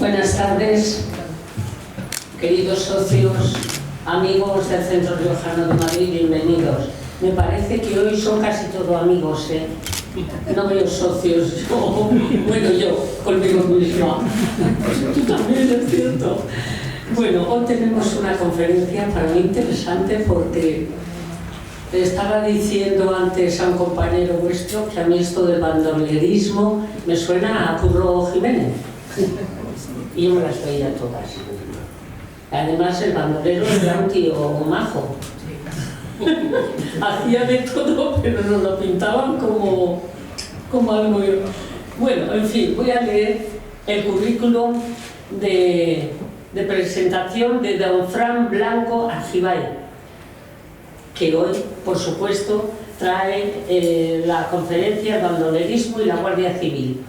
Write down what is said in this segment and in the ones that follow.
Buenas tardes, queridos socios, amigos del Centro Riojano de Madrid, bienvenidos. Me parece que hoy son casi todos amigos, ¿eh? No veo socios, yo, bueno, yo, conmigo misma. Tú también, es cierto. Bueno, hoy tenemos una conferencia para mí interesante porque le estaba diciendo antes a un compañero vuestro que a mí esto del bandolerismo me suena a Curro Jiménez. Y yo me las veía todas. Además, el bandolero era un tío majo. Hacía de todo, pero nos lo pintaban como algo. Bueno, en fin, voy a leer el currículum de presentación de don Fran Blanco Argibay, que hoy, por supuesto, trae la conferencia Bandolerismo y la Guardia Civil.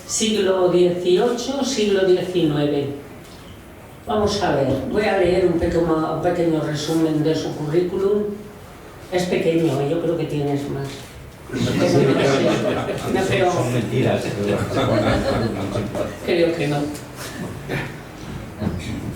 Siglo XVIII, siglo XIX. Vamos a ver, voy a leer un pequeño resumen de su currículum. Es pequeño, yo creo que tienes más. No, pero son mentiras. Creo que no.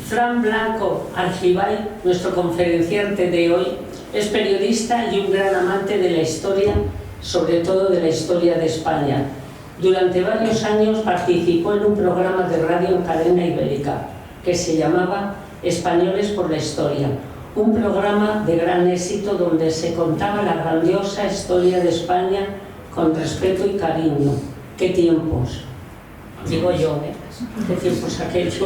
Fran Blanco Argibay, nuestro conferenciante de hoy, es periodista y un gran amante de la historia, sobre todo de la historia de España. Durante varios años participó en un programa de radio en cadena ibérica que se llamaba Españoles por la Historia, un programa de gran éxito donde se contaba la grandiosa historia de España con respeto y cariño. ¡Qué tiempos! Digo yo, ¿eh? ¡Qué tiempos aquellos!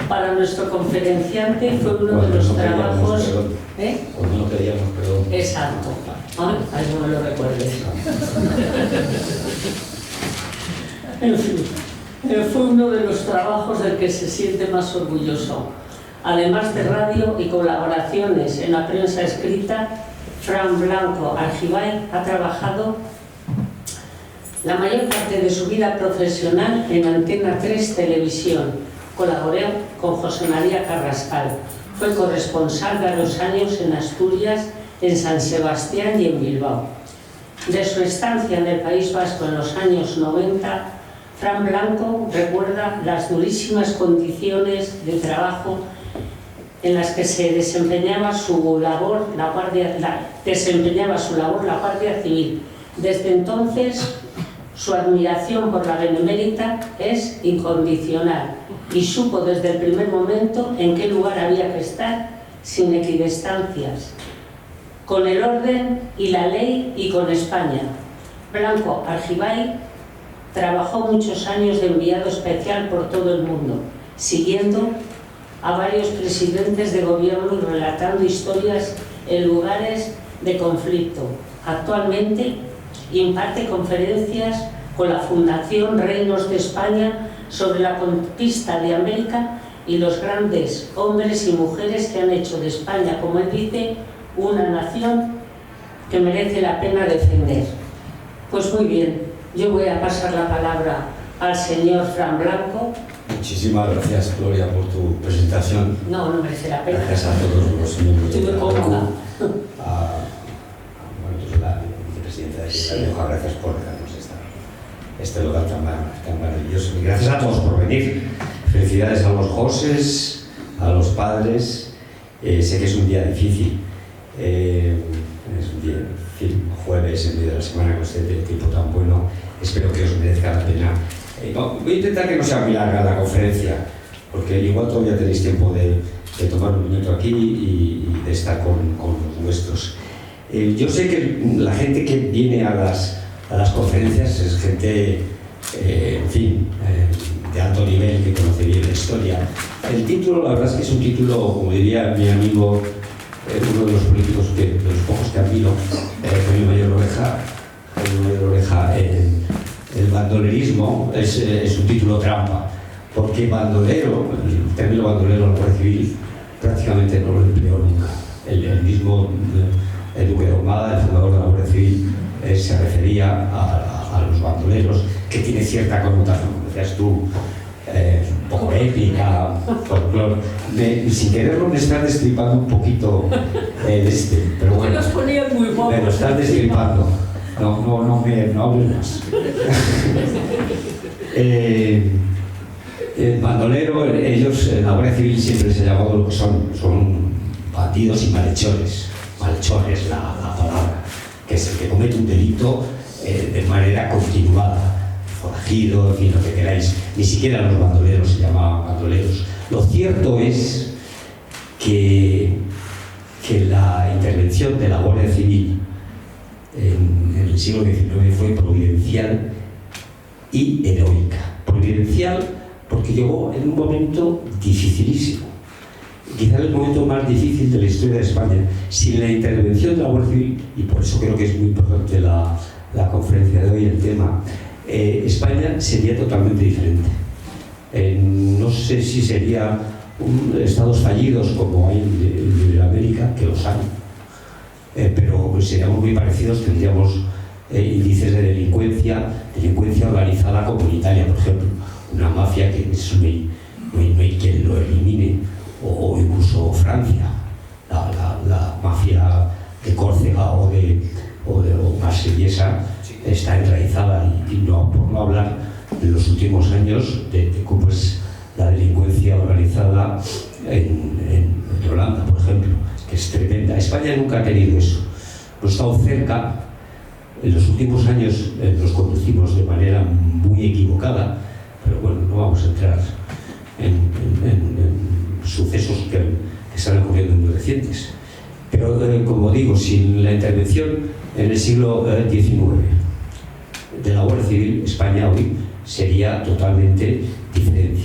Para nuestro conferenciante fue uno de los trabajos... Cuando no queríamos perdón. Exacto. Ay, no me lo recuerdes. En fin, fue uno de los trabajos del que se siente más orgulloso. Además de radio y colaboraciones en la prensa escrita, Fran Blanco Argibay ha trabajado la mayor parte de su vida profesional en Antena 3 Televisión. Colaboró con José María Carrascal. Fue corresponsal varios años en Asturias, en San Sebastián y en Bilbao. De su estancia en el País Vasco en los años 90, Fran Blanco recuerda las durísimas condiciones de trabajo en las que se desempeñaba su labor la Guardia Civil. Desde entonces, su admiración por la Benemérita es incondicional y supo desde el primer momento en qué lugar había que estar sin equidistancias, con el orden y la ley y con España. Blanco Argibay trabajó muchos años de enviado especial por todo el mundo, siguiendo a varios presidentes de gobierno y relatando historias en lugares de conflicto. Actualmente imparte conferencias con la Fundación Reinos de España sobre la conquista de América y los grandes hombres y mujeres que han hecho de España, como él dice, una nación que merece la pena defender. Pues muy bien, yo voy a pasar la palabra al señor Fran Blanco. Muchísimas gracias, Gloria, por tu presentación. No merece la pena. Gracias a todos los miembros Estuve cómoda. A la vicepresidenta de La Rioja, gracias por darnos este lugar tan maravilloso. Y gracias a todos por venir. Felicidades a los Joses, a los padres. Sé que es un día difícil. Es un día, en fin, jueves, en medio de la semana, con este tiempo tan bueno. Espero que os merezca la pena. Voy a intentar que no sea muy larga la conferencia, porque igual todavía tenéis tiempo de tomar un minuto aquí y de estar con los nuestros. Yo sé que la gente que viene a las conferencias es gente, en fin, de alto nivel, que conoce bien la historia. El título, la verdad es que es un título, como diría mi amigo, uno de los políticos, de los pocos que admiro, Antonio Mayor Oreja, el bandolerismo es un título trampa, porque bandolero, el término bandolero en la Guardia Civil prácticamente no lo empleó nunca. El mismo Duque de Ahumada, el fundador de la Guardia Civil, se refería a los bandoleros, que tiene cierta connotación, como decías tú, un poco épica, folclore. Sin quererlo me estás destripando un poquito pero bueno, me lo estás destripando. No hables más. bandolero, ellos, en la Guardia Civil siempre les ha llamado lo que son bandidos y malhechores. Malhechor es la palabra, que es el que comete un delito de manera continuada, forajido, en fin, lo que queráis. Ni siquiera los bandoleros se llamaban bandoleros. Lo cierto es que la intervención de la Guardia Civil en el siglo XIX fue providencial y heroica. Providencial porque llegó en un momento dificilísimo, quizá el momento más difícil de la historia de España. Sin la intervención de la Guardia Civil, y por eso creo que es muy importante la conferencia de hoy, el tema, España sería totalmente diferente. No sé si sería estados fallidos como hay en América, que los hay, pero seríamos muy parecidos, tendríamos índices de delincuencia organizada comunitaria, por ejemplo, una mafia que eso no hay quien lo elimine, o incluso Francia, la mafia de Córcega o marsellesa está enraizada, y no, por no hablar de los últimos años de cómo es la delincuencia organizada en Holanda, por ejemplo, que es tremenda. España nunca ha tenido eso. No ha estado cerca. En los últimos años nos conducimos de manera muy equivocada, pero bueno, no vamos a entrar en sucesos que están ocurriendo muy recientes. Pero, como digo, sin la intervención en el siglo XIX de la Guardia Civil, España hoy sería totalmente diferente.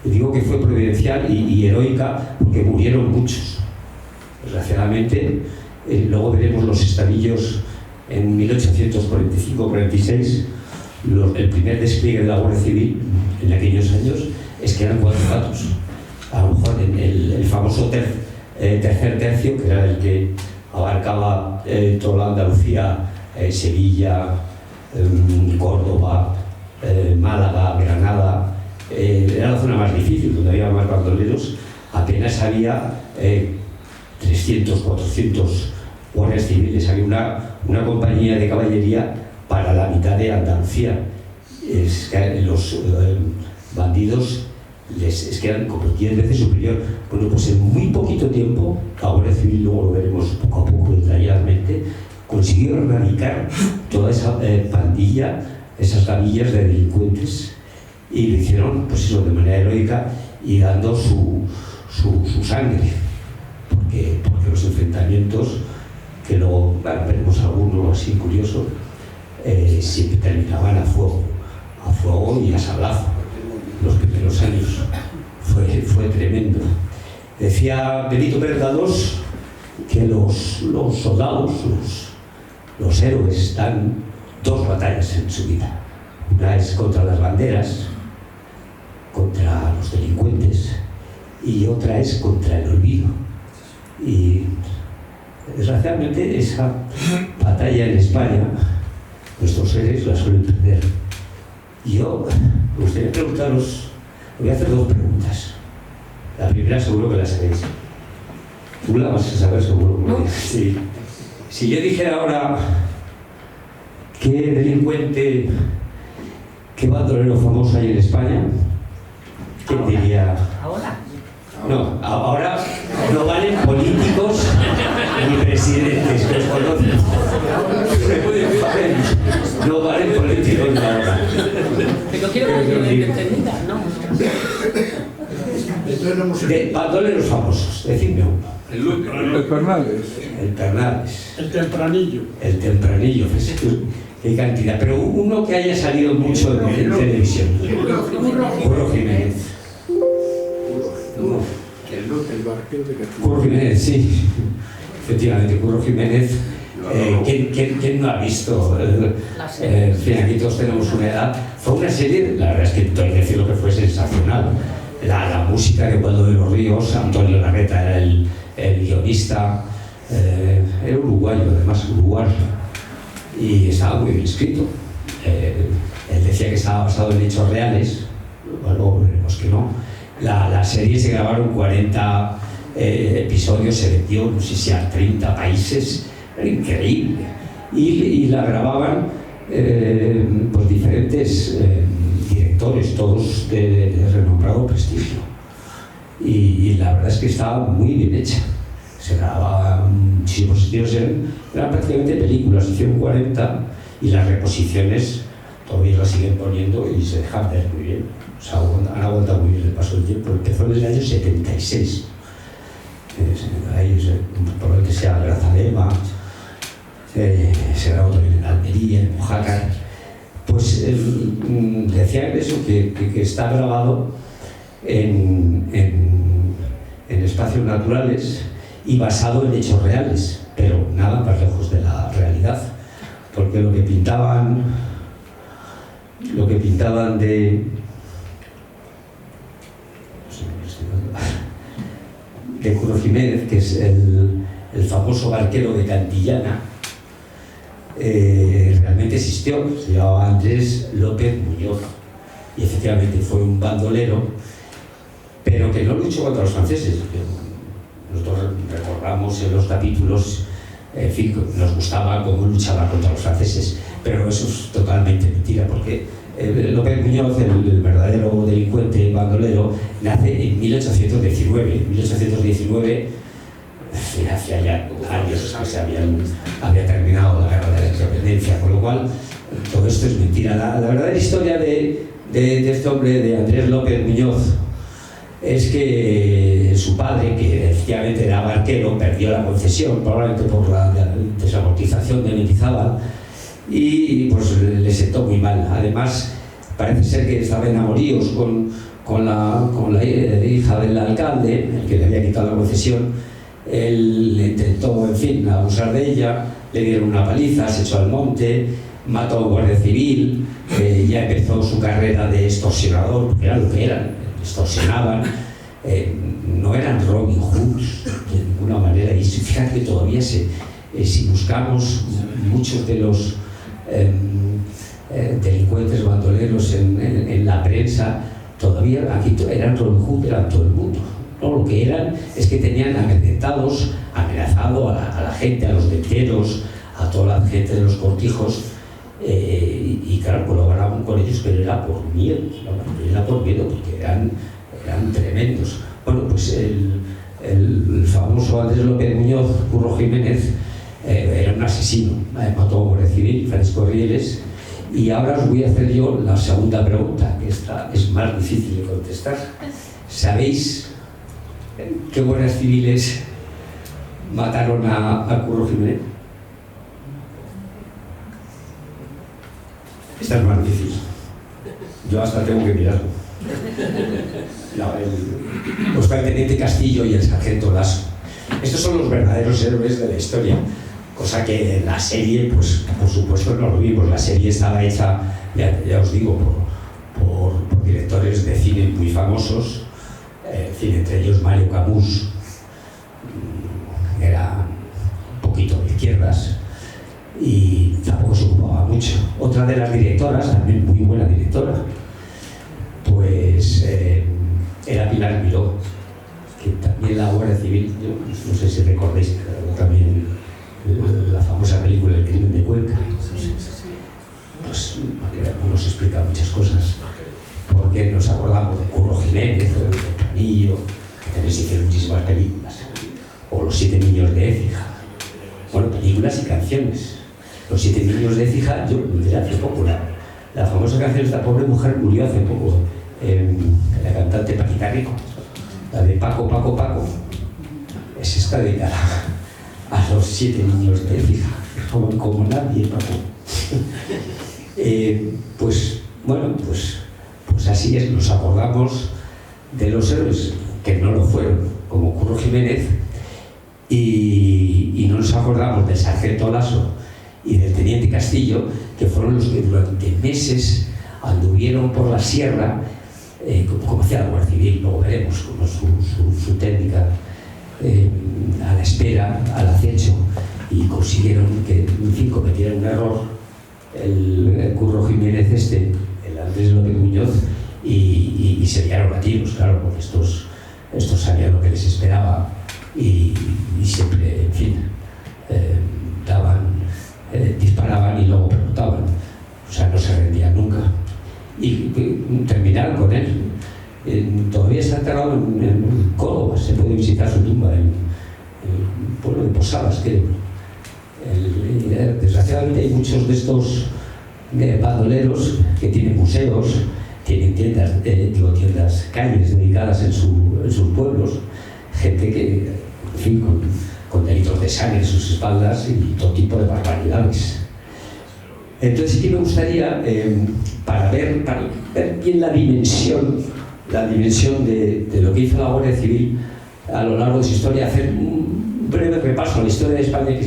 Digo que fue providencial y heroica porque murieron muchos. Desgraciadamente, luego veremos los estadillos en 1845-46, el primer despliegue de la Guardia Civil en aquellos años es que eran 4 gatos. A lo mejor en el famoso tercer tercio, que era el que abarcaba toda la Andalucía, Sevilla, Córdoba, Málaga, Granada, era la zona más difícil, donde había más bandoleros. Apenas había 300, 400 guardias civiles. Había una compañía de caballería para la mitad de Andalucía. Es que los bandidos es que eran como 10 veces superior. Bueno, pues en muy poquito tiempo, la Guardia Civil, luego lo veremos poco a poco detalladamente, consiguió erradicar toda esa pandilla, esas gavillas de delincuentes, y lo hicieron, pues eso, de manera heroica y dando su sangre, porque los enfrentamientos, que luego veremos alguno así curioso, siempre terminaban a fuego y a sablazo. Los primeros años fue tremendo. Decía Benito Pérez Galdós que los soldados, los héroes, dan 2 batallas en su vida. Una es contra las banderas, contra los delincuentes, y otra es contra el olvido. Y desgraciadamente esa batalla en España, nuestros seres la suelen perder. Yo me gustaría preguntaros, voy a hacer 2 preguntas. La primera seguro que la sabéis. Tú la vas a saber seguro. ¿No? Sí. Si yo dijera ahora qué delincuente, qué bandolero famoso hay en España, ¿quién diría? ¿Ahora? No, ahora no valen políticos ni presidentes que os conocen. No valen políticos ni ahora. Pero quiero que me entendida, ¿no? De bandoleros famosos, decidme uno. El Pernales. El Pernales. El Tempranillo. El Tempranillo, qué cantidad. Pero uno que haya salido mucho en televisión. Curro Jiménez. El barquero de Castilla. Curro Jiménez, sí. Efectivamente, Curro Jiménez. ¿Quién no ha visto? En fin, aquí todos tenemos una edad. Fue una serie, la verdad es que tengo que decirlo que fue sensacional. La música de Waldo de los Ríos, Antonio Larreta era el guionista, era uruguayo, además uruguayo, y estaba muy bien escrito. Él decía que estaba basado en hechos reales, luego veremos que no. La serie se grabaron 40 episodios, se vendió, no sé si a 30 países, era increíble. Y la grababan pues diferentes directores actores, todos de renombrado prestigio. Y la verdad es que estaba muy bien hecha. Se grababan muchísimos sitios, eran prácticamente películas, hicieron 40 y las reposiciones todavía las siguen poniendo y se dejan ver muy bien. O sea, han aguantado muy bien el paso del tiempo. Empezó en el año 76. Ahí probablemente sea Grazalema, se grabó también en Almería, en Mojácar. Pues decían eso, que está grabado en espacios naturales y basado en hechos reales, pero nada más lejos de la realidad, porque lo que pintaban de Curro Jiménez, que es el famoso barquero de Cantillana, realmente existió. Se llamaba Andrés López Muñoz y efectivamente fue un bandolero, pero que no luchó contra los franceses. Nosotros recordamos en los capítulos, en fin, nos gustaba cómo luchaba contra los franceses, pero eso es totalmente mentira, porque López Muñoz, el verdadero delincuente bandolero, nace en 1819. En 1819, hacía ya años que se había terminado la guerra de la independencia, con lo cual todo esto es mentira. La verdadera historia de este hombre, de Andrés López Muñoz, es que su padre, que efectivamente era barquero, perdió la concesión, probablemente por la desamortización de Mendizábal, y pues le sentó muy mal. Además, parece ser que estaba en amoríos con la hija del alcalde, el que le había quitado la concesión. Él intentó, en fin, abusar de ella, le dieron una paliza, se echó al monte, mató a un guardia civil, ya empezó su carrera de extorsionador, porque era lo que eran, extorsionaban, no eran Robin Hoods de ninguna manera. Y fíjate que todavía si buscamos muchos de los delincuentes bandoleros en la prensa, todavía aquí eran Robin Hood, eran todo el mundo. No, lo que eran es que tenían amenazado a la gente, a los venteros, a toda la gente de los cortijos, y claro, colaboraban con ellos, pero era por miedo, porque eran tremendos. Bueno, pues el famoso Andrés López Muñoz, Curro Jiménez, era un asesino, mató a un guardia civil, Francisco Rieles. Y ahora os voy a hacer yo la segunda pregunta, que esta es más difícil de contestar. ¿Sabéis qué guardias civiles mataron a Curro Jiménez? Esta es más difícil. Yo hasta tengo que mirarlo. Pues fue el teniente Castillo y el sargento Lasso. Estos son los verdaderos héroes de la historia, cosa que en la serie, pues por supuesto no lo vimos. La serie estaba hecha, ya os digo, por directores de cine muy famosos, entre ellos Mario Camus, era un poquito de izquierdas y tampoco se ocupaba mucho. Otra de las directoras, también muy buena directora, pues era Pilar Miró, que también la Guardia Civil, yo no sé si recordáis también la famosa película El crimen de Cuenca, pues nos explica muchas cosas, porque nos acordamos de Curro Jiménez, de Planillo, que también se hicieron muchísimas películas, o Los 7 niños de Écija. Bueno, películas y canciones. Los 7 niños de Écija, yo lo diré hace poco, la famosa canción, esta pobre mujer murió hace poco, la cantante Paquita Rico, la de Paco, Paco, Paco, es esta dedicada a los 7 niños de Écija, como nadie, Paco. Pues bueno, pues así es, nos acordamos de los héroes que no lo fueron, como Curro Jiménez, y no nos acordamos del sargento Lasso y del teniente Castillo, que fueron los que durante meses anduvieron por la sierra, como hacía la Guardia Civil, luego veremos como su técnica, a la espera, al acecho, y consiguieron que, en fin, cometieran un error el Curro Jiménez el Andrés López Muñoz, y se liaron a tiros, claro, porque estos sabían lo que les esperaba y siempre, en fin, disparaban y luego preguntaban, o sea, no se rendían nunca. Y todavía está enterrado en Córdoba, se puede visitar su tumba en el pueblo de Posadas, creo. Desgraciadamente hay muchos de estos bandoleros que tienen museos, tienen tiendas, calles dedicadas en sus pueblos, gente que, en fin, con delitos de sangre en sus espaldas y todo tipo de barbaridades. Entonces sí que me gustaría, para ver bien la dimensión de lo que hizo la Guardia Civil a lo largo de su historia, hacer un breve repaso a la historia de España, que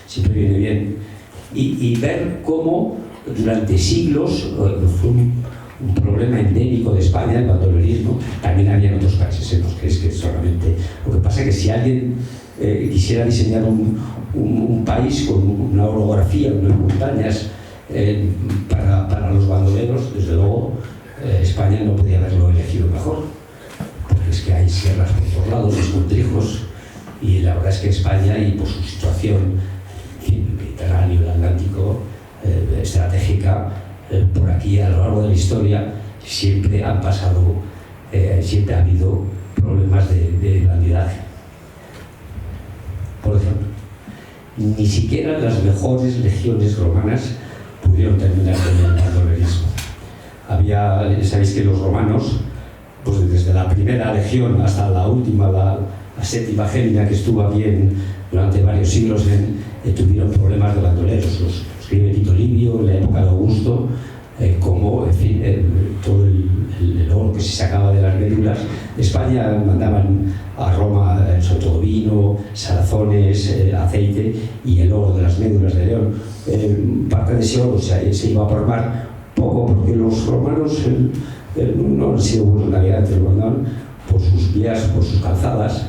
siempre viene bien, y ver cómo durante siglos fue un problema endémico de España, el bandolerismo. También había en otros países en los que es que solamente... Lo que pasa es que si alguien quisiera diseñar un país con una orografía, unas montañas para los bandoleros, desde luego España no podía haberlo elegido mejor, porque es que hay sierras por todos lados, escondrijos, y la verdad es que España, y por su situación, en fin, el Mediterráneo, el Atlántico, estratégica, por aquí a lo largo de la historia siempre han pasado, siempre ha habido problemas de bandidaje. Por ejemplo, ni siquiera las mejores legiones romanas pudieron terminar con el bandolerismo. Sabéis que los romanos, pues desde la primera legión hasta la última, la séptima gémina, que estuvo aquí durante varios siglos, tuvieron problemas de bandoleros. Los escribe Tito Livio en la época de Augusto, como, en fin, todo el oro que se sacaba de las médulas de España, mandaban a Roma sobre todo vino, salazones, aceite y el oro de las médulas de león. Parte de ese oro se iba por mar, poco, porque los romanos no han sido buenos navegantes, lo mandaban por sus vías, por sus calzadas,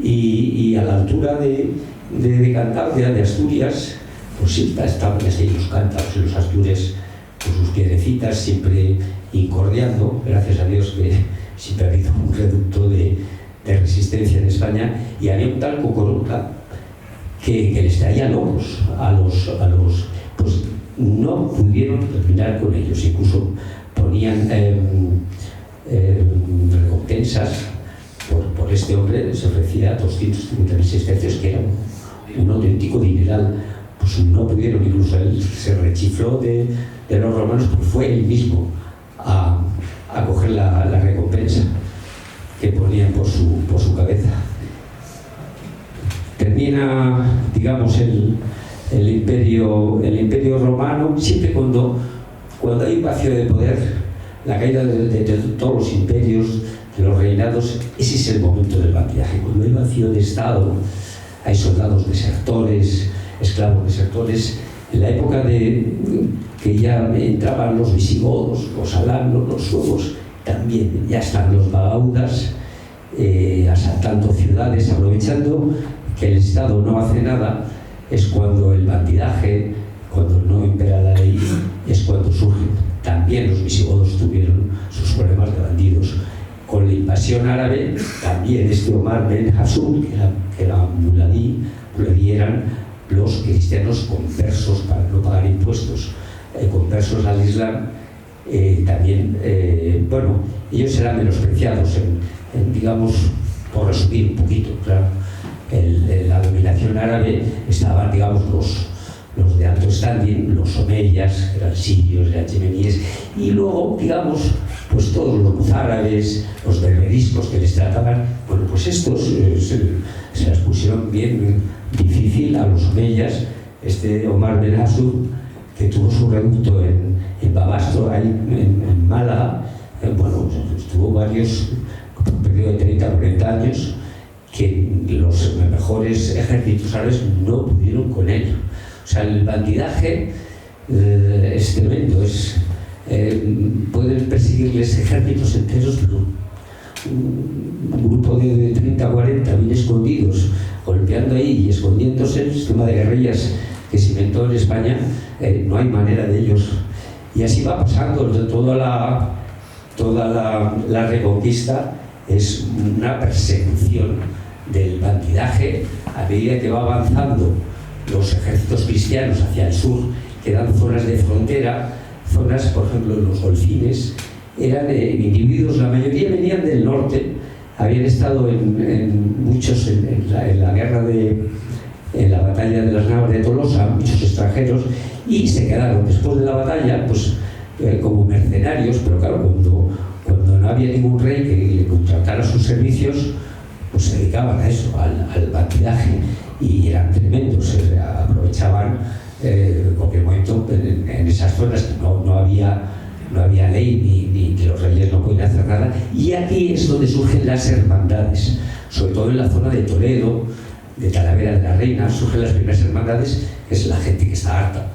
y a la altura de Cantabria, de Asturias, pues siempre estaban así los cántabros y los astures con sus piedrecitas, siempre incordiando. Gracias a Dios que siempre ha habido un reducto de resistencia en España, y había un tal Cocoruca que les traía lobos a los pues no pudieron terminar con ellos, incluso ponían recompensas por este hombre, se ofrecía 250.000 tercios, que era un auténtico dineral. Pues no pudieron, incluso él se rechifló de los romanos, porque fue él mismo a coger la recompensa que ponían por su cabeza. Termina, digamos, el imperio romano. Siempre cuando hay un vacío de poder, la caída de todos los imperios, de los reinados, ese es el momento del bandidaje. Cuando hay vacío de Estado, hay soldados desertores, esclavos desertores. En la época que ya entraban los visigodos, los alanos, los suevos, también ya están los bagaudas asaltando ciudades, aprovechando que el Estado no hace nada. Es cuando el bandidaje, cuando no impera la ley, es cuando surgen. También los visigodos tuvieron sus problemas de bandidos. Con la invasión árabe, también Omar Ben Hassan, que era muladí, eran los cristianos conversos para no pagar impuestos, conversos al Islam. También, bueno, ellos eran menospreciados, digamos, por resumir un poquito, claro. La dominación árabe estaban, digamos, los de alto standing, los omeyas, que eran sirios, eran yemeníes, y luego, digamos, pues todos los mozárabes, los berberiscos que les trataban. Bueno, pues estos se las pusieron bien difícil a los omeyas. Omar Ben Hassan, que tuvo su reducto en Babastro, ahí en Málaga, bueno, estuvo varios, un periodo de 30 o 40 años, que los mejores ejércitos árabes no pudieron con ello. O sea, el bandidaje es tremendo, pueden perseguirles ejércitos enteros, pero un grupo de 30 o 40 bien escondidos, golpeando ahí y escondiéndose, el sistema de guerrillas que se inventó en España, no hay manera de ellos. Y así va pasando. Toda la reconquista es una persecución del bandidaje a medida que va avanzando los ejércitos cristianos hacia el sur. Quedan zonas de frontera, zonas, por ejemplo, en los Golfines, eran individuos, la mayoría venían del norte, habían estado muchos en la guerra en la batalla de las Navas de Tolosa, muchos extranjeros, y se quedaron después de la batalla pues como mercenarios, pero claro, cuando no había ningún rey que le contratara sus servicios, pues se dedicaban a eso, al bandidaje, y eran tremendos, aprovechaban en cualquier momento en esas zonas que no había ley ni los reyes no podían hacer nada, y aquí es donde surgen las hermandades, sobre todo en la zona de Toledo, de Talavera de la Reina, surgen las primeras hermandades, que es la gente que está harta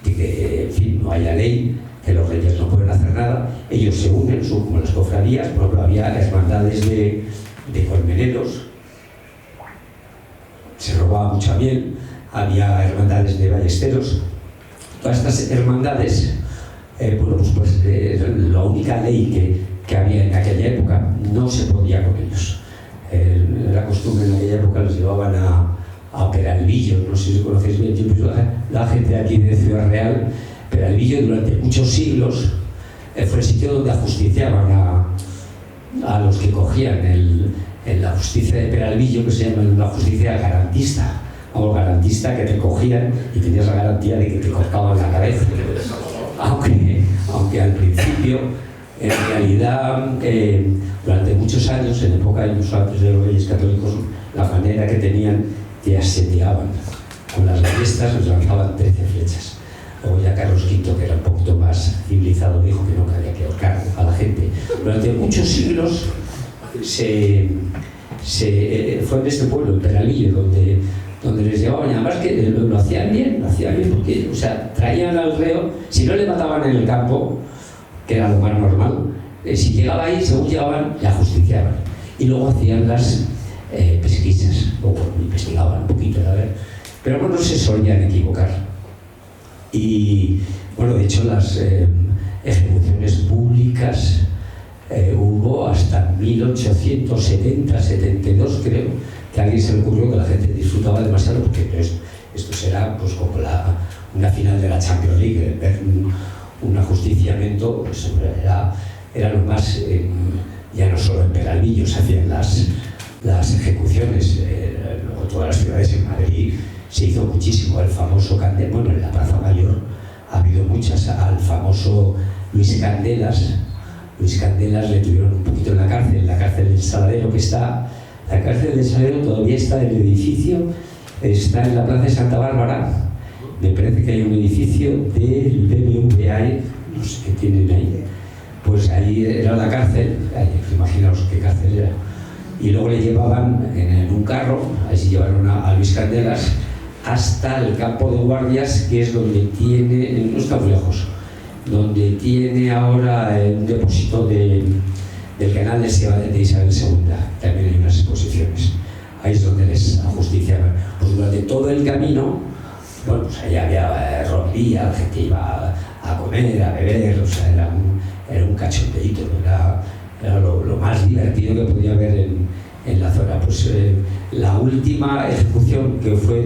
de que, en fin, no haya ley, que los reyes no pueden hacer nada, ellos se unen, son como las cofradías. Por ejemplo, había hermandades de colmeneros, se robaba mucha miel, había hermandades de ballesteros. Todas estas hermandades, la única ley que había en aquella época, no se podía con ellos. La costumbre en aquella época los llevaban a Peralvillo, no sé si conocéis bien, la gente de aquí de Ciudad Real. Peralvillo durante muchos siglos fue el sitio donde ajusticiaban a los que cogían en la justicia de Peralvillo, que se llama una justicia garantista, o garantista, que te cogían y tenías la garantía de que te cortaban la cabeza. Aunque al principio, en realidad, durante muchos años, en época incluso antes de los reyes católicos, la manera que tenían, te asediaban. Con las ballestas les lanzaban 13 flechas. Luego ya Carlos V, que era un poquito más civilizado, dijo que no había que ahorcar a la gente. Durante muchos siglos fue en este pueblo, en Peralvillo, donde les llevaban, y además que lo hacían bien porque, o sea, traían al reo, si no le mataban en el campo, que era lo más normal, si llegaba ahí, según llegaban, le ajusticiaban. Y luego hacían las pesquisas, luego investigaban un poquito, a ver. Pero bueno, no se solían equivocar. Y bueno, de hecho, las ejecuciones públicas hubo hasta 1870-72, creo, que a alguien se le ocurrió que la gente disfrutaba demasiado, porque esto será pues como una final de la Champions League, ver un ajusticiamiento, pues era lo más, ya no solo en Peralvillo se hacían las ejecuciones, luego todas las ciudades, en Madrid se hizo muchísimo, el famoso Candelas, bueno, en la Plaza Mayor ha habido muchas, al famoso Luis Candelas le tuvieron un poquito en la cárcel del Saladero, que está, la cárcel del Saladero todavía está en el edificio, está en la Plaza de Santa Bárbara, me parece que hay un edificio del BBVA, no sé qué tienen ahí, pues ahí era la cárcel, imaginaos qué cárcel era, y luego le llevaban en un carro, ahí se llevaron a Luis Candelas hasta el campo de guardias, que es donde tiene, no está muy lejos, donde tiene ahora un depósito del canal de Isabel II, también hay unas exposiciones, ahí es donde les ajusticiaban. Pues durante todo el camino, bueno, pues ahí había romería, la gente iba a comer, a beber, o sea, era un cachondeíto, era lo más divertido que podía haber en la zona. Pues la última ejecución que fue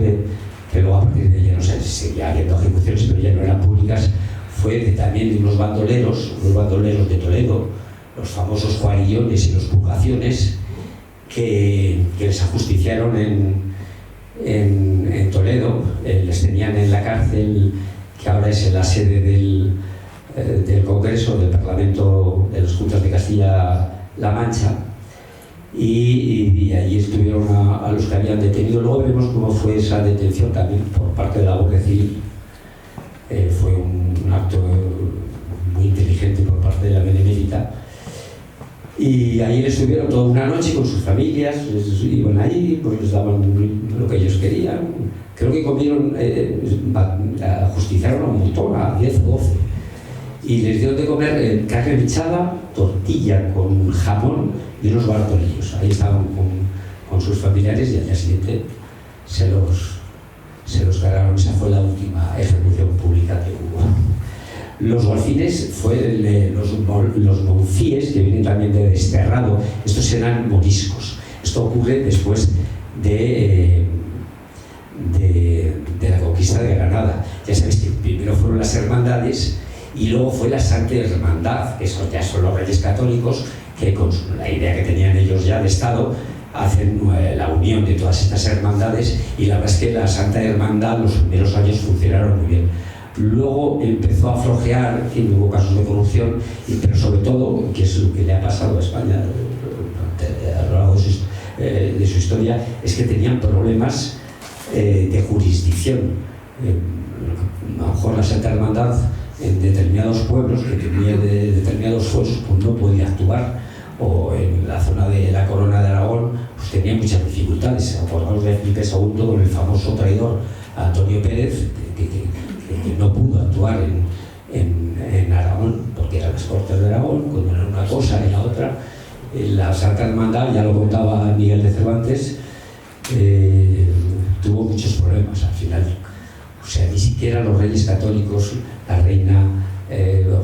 que luego a partir de ella, no sé, seguía habiendo ejecuciones, pero ya no eran públicas, fue también de unos bandoleros de Toledo, los famosos Juarillones y los Purgaciones, que les ajusticiaron en Toledo, les tenían en la cárcel, que ahora es la sede del Congreso, del Parlamento de las Juntas de Castilla-La Mancha, y allí estuvieron a los que habían detenido. Luego veremos cómo fue esa detención también por parte de la Guardia Civil. Fue un acto muy inteligente por parte de la Benemérita, y ahí estuvieron toda una noche con sus familias, iban ahí, pues les daban lo que ellos querían. Creo que comieron, ajusticiaron a un montón, a 10 o 12, y les dieron de comer carne mechada, tortilla con jamón y unos bartolillos. Ahí estaban con sus familiares, y al día siguiente se los ganaron. Esa fue la última ejecución pública que hubo. Los golfines fueron los monfíes, que vienen también de desterrado. Estos eran moriscos. Esto ocurre después de la conquista de Granada. Ya sabéis que primero fueron las hermandades, y luego fue la Santa Hermandad, que ya son los Reyes Católicos, que con la idea que tenían ellos ya de Estado, hacen la unión de todas estas hermandades, y la verdad es que la Santa Hermandad los primeros años funcionaron muy bien. Luego empezó a flojear, en fin, hubo casos de corrupción, pero sobre todo, que es lo que le ha pasado a España a lo largo de su historia, es que tenían problemas de jurisdicción. A lo mejor la Santa Hermandad en determinados pueblos, que tenía de determinados fueros, pues no podía actuar, o en la zona de la Corona de Aragón pues tenía muchas dificultades. Acordamos de Felipe II con el famoso traidor Antonio Pérez, que no pudo actuar en Aragón, porque eran las Cortes de Aragón, cuando era una cosa y la otra. La Santa Hermandad, ya lo contaba Miguel de Cervantes, tuvo muchos problemas al final. O sea, ni siquiera los Reyes Católicos, la reina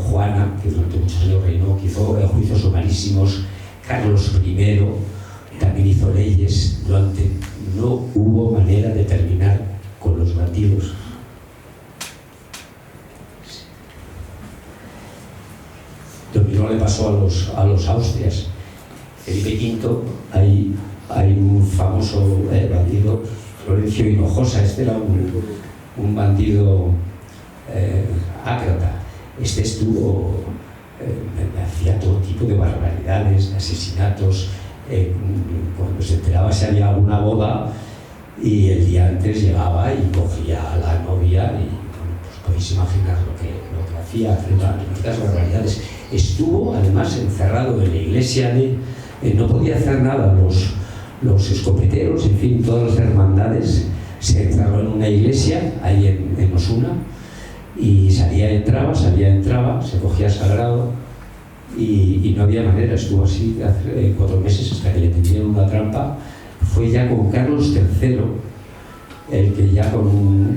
Juana, que durante muchos años reinó, que hizo juicios sumarísimos, Carlos I también hizo leyes, no hubo manera de terminar con los bandidos. Lo mismo le pasó a los Austrias. Felipe V, hay un famoso bandido, Florencio Hinojosa, este era un bandido ácrata. Este estuvo, hacía todo tipo de barbaridades, de asesinatos. Cuando se enteraba si había alguna boda, y el día antes llegaba y cogía a la novia, y pues podéis imaginar lo que hacía, muchas barbaridades. Estuvo además encerrado en la iglesia no podía hacer nada, los escopeteros, en fin, todas las hermandades. Se encerró en una iglesia ahí en Osuna, y salía, entraba, se cogía sagrado, y no había manera. Estuvo así 4 meses hasta que le tendieron una trampa. Fue ya con Carlos III el que ya con un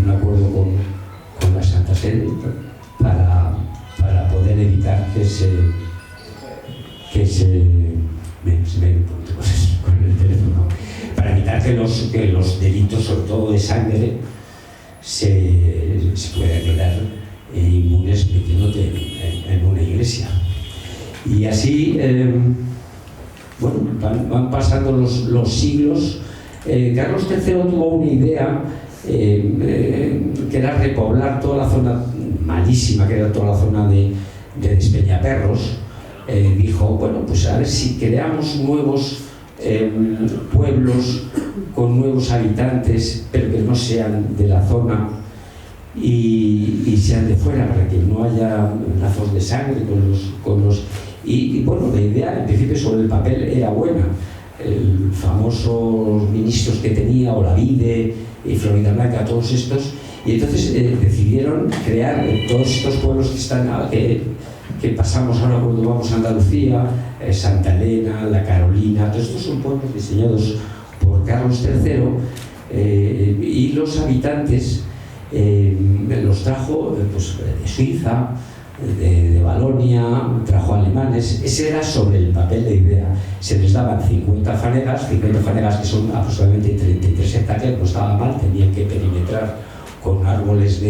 acuerdo con la Santa Sede para poder evitar que se me un poquito con el teléfono, para evitar que los delitos, sobre todo de sangre, se puedan quedar inmunes metiéndote en una iglesia. Y así, bueno, van pasando los siglos. Carlos III tuvo una idea que era repoblar toda la zona malísima, que era toda la zona de Despeñaperros. Dijo, bueno, pues a ver si creamos nuevos pueblos con nuevos habitantes, pero que no sean de la zona y sean de fuera, para que no haya lazos de sangre con los... Y bueno, la idea en principio sobre el papel era buena. El famosos ministros que tenía, Olavide y Florida Blanca, todos estos, y entonces decidieron crear todos estos pueblos que pasamos ahora cuando vamos a Andalucía, Santa Elena, La Carolina. Todos estos son pueblos diseñados por Carlos III, y los habitantes los trajo pues, de Suiza, de Valonia, trajo alemanes. Ese era sobre el papel de idea. Se les daban 50 fanegas que son aproximadamente 33 hectáreas, no estaba mal, tenían que perimetrar con árboles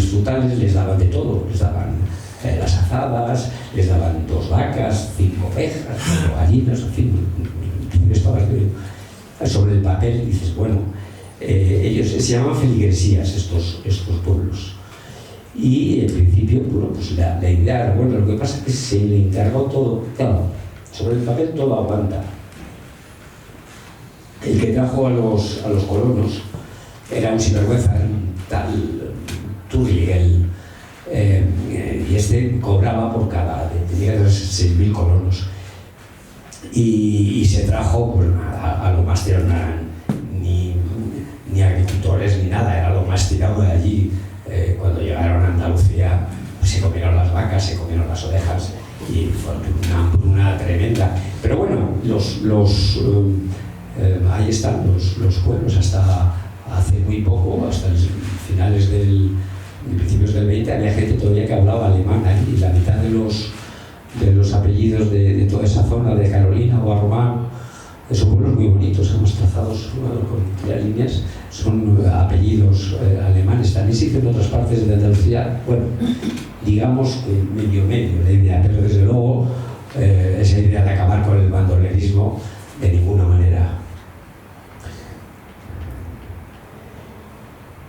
frutales, les daban de todo, les daban las azadas, les daban 2 vacas, 5 ovejas, 5 gallinas, en fin, sobre el papel dices, bueno, ellos se llaman feligresías estos pueblos. Y en principio, bueno, pues la idea era buena. Lo que pasa es que se le encargó todo, claro, sobre el papel todo aguanta. El que trajo a los colonos era un sinvergüenza, un tal Turligel, y este cobraba por tenía 6.000 colonos, y se trajo, pues, a lo más tirado, ni agricultores ni nada, era lo más tirado de allí. Cuando llegaron a Andalucía, pues se comieron las vacas, se comieron las ovejas, y fue una hambruna tremenda. Pero bueno, ahí están los pueblos. Hasta hace muy poco, hasta los principios del 20, había gente todavía que hablaba alemán ahí, y la mitad de los apellidos de toda esa zona, de Carolina o Armán, son pueblos muy bonitos, hemos trazados con 3 líneas, son apellidos alemanes. También se hizo en otras partes de Andalucía, bueno, digamos que medio la idea, pero desde luego esa idea de acabar con el bandolerismo de ninguna manera.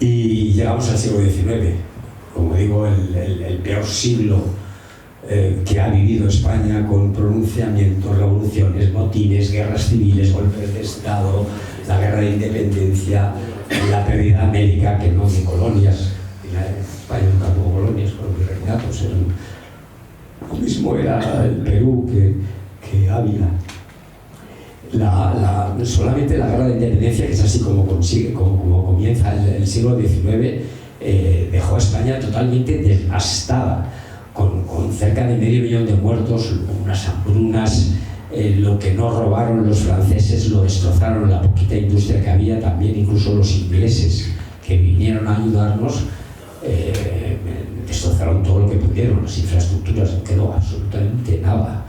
Y llegamos al siglo XIX, como digo, el peor siglo que ha vivido España, con pronunciamientos, revoluciones, motines, guerras civiles, golpes de Estado, la guerra de independencia, la pérdida de América, que no de colonias. España nunca tuvo colonias, con los virreinatos. Lo mismo era el Perú que Ávila. Solamente la guerra de independencia, que es así como comienza el siglo XIX, dejó a España totalmente devastada, con cerca de 500.000 de muertos, unas hambrunas. Lo que no robaron los franceses lo destrozaron, la poquita industria que había, también incluso los ingleses que vinieron a ayudarnos destrozaron todo lo que pudieron, las infraestructuras, no quedó absolutamente nada.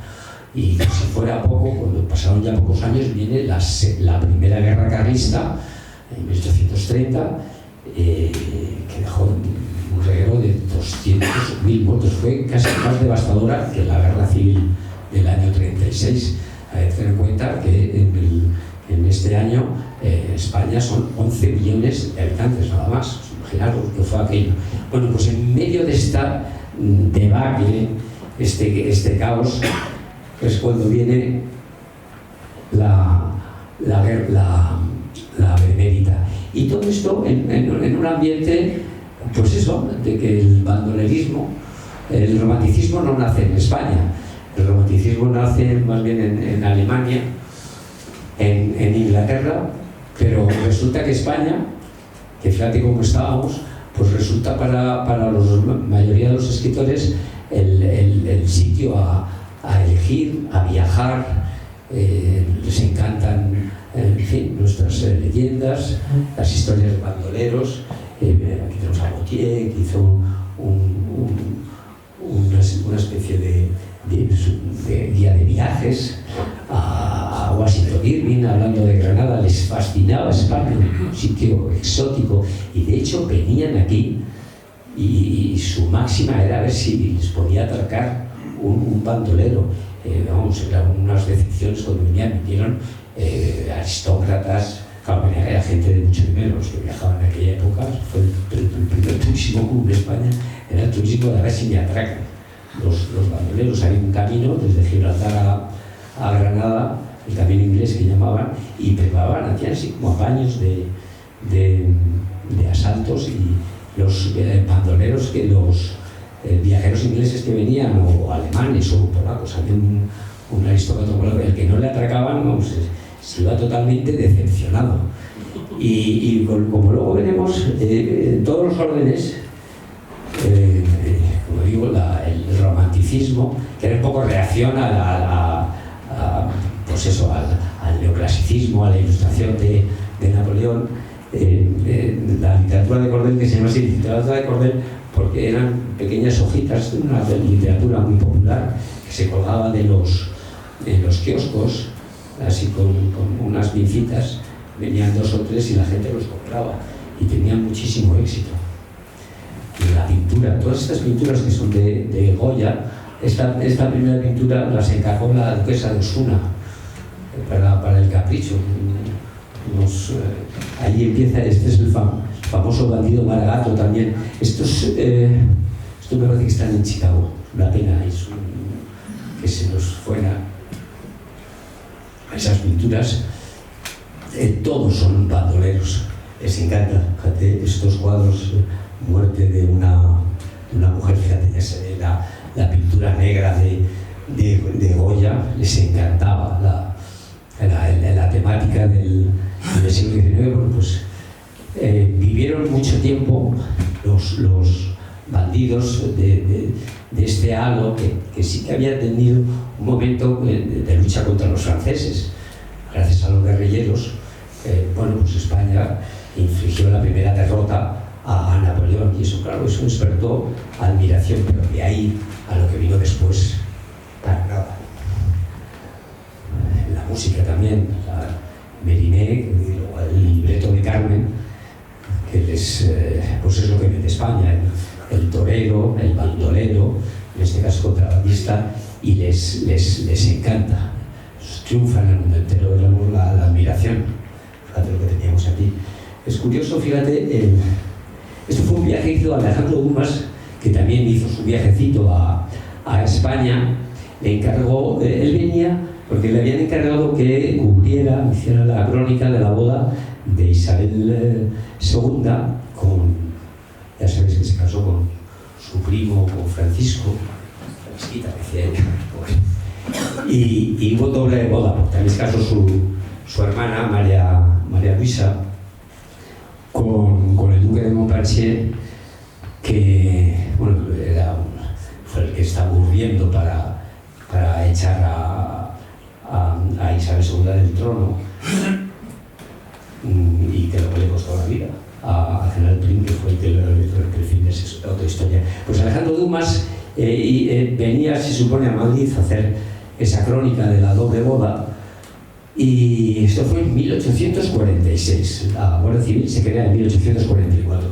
Y si fuera poco, cuando pasaron ya pocos años, viene la primera guerra carlista, en 1830, que dejó un reguero de 200.000 muertos. Fue casi más devastadora que la guerra civil del año 36. Hay que tener en cuenta que en este año España son 11 millones de habitantes nada más. Imaginaros lo que fue aquello. Bueno, pues en medio de esta debacle, este caos, es cuando viene la benemérita. Y todo esto en un ambiente, pues eso, de que el bandolerismo, el romanticismo no nace en España. El romanticismo nace más bien en Alemania, en Inglaterra, pero resulta que España, que fíjate cómo estábamos, pues resulta para la mayoría de los escritores el sitio a elegir, a viajar. Les encantan, en fin, nuestras leyendas, las historias de bandoleros. Aquí tenemos a Gautier, que hizo una especie de guía de viajes, a Washington Irving, hablando de Granada. Les fascinaba España, un sitio exótico, y de hecho venían aquí y su máxima era ver si les podía atracar un bandolero. Vamos, eran unas decepciones cuando vinieron aristócratas. Claro, era gente de mucho dinero los que viajaban en aquella época. Fue el primer turismo común de España, era el turismo de a ver si me atracan los bandoleros. Había un camino desde Gibraltar a Granada, el camino inglés que llamaban, y preparaban, hacían así como apaños de asaltos, y los bandoleros, que los viajeros ingleses que venían, o alemanes o polacos, había un aristócrata polaco, el que no le atracaban, vamos, se iba totalmente decepcionado. Y como luego veremos, en todos los órdenes, como digo, el romanticismo, que era un poco reacción pues eso, al neoclasicismo, a la ilustración de Napoleón. La literatura de cordel, que se llama así literatura de cordel porque eran pequeñas hojitas de una literatura muy popular que se colgaba de los kioscos, así con unas pincitas. Venían 2 o 3 y la gente los compraba, y tenían muchísimo éxito. Y la pintura, todas estas pinturas que son de Goya, esta primera pintura las encargó la duquesa de Osuna para el Capricho. Ahí empieza, este es el famoso bandido Maragato también. Esto me parece que están en Chicago. Una pena que se nos fuera esas pinturas. Todos son bandoleros. Les encanta. Fíjate, estos cuadros, muerte de una mujer, fíjate, ya se ve la pintura negra de Goya. Les encantaba la temática del siglo XIX. Bueno, pues vivieron mucho tiempo los bandidos de este halo, que sí que había tenido un momento de lucha contra los franceses. Gracias a los guerrilleros, bueno, pues España infligió la primera derrota a Napoleón, y eso, claro, eso despertó admiración, pero de ahí a lo que vino después, para nada. La música también, Meriné, el libreto de Carmen, que pues es lo que viene de España, el torero, el bandolero, este caso contrabandista, y les encanta. Triunfa en el mundo entero, la admiración. Fíjate lo que teníamos aquí. Es curioso, fíjate, esto fue un viaje que hizo Alejandro Dumas, que también hizo su viajecito a España. Le encargó, él venía porque le habían encargado que hiciera la crónica de la boda de Isabel II ya sabéis que se casó con su primo, con Francisco, Francisquita, decía ella. Y hubo doble boda, porque también se casó su hermana, María Luisa, con el duque de Montpensier, que bueno, fue el que estaba urdiendo para echar a Isabel II del trono, y que luego le costó la vida a General Prim, que fue el que fin de esa otra historia. Pues Alejandro Dumas venía, se supone, a Madrid a hacer esa crónica de la doble boda, y esto fue en 1846. La Guardia Civil se crea en 1844.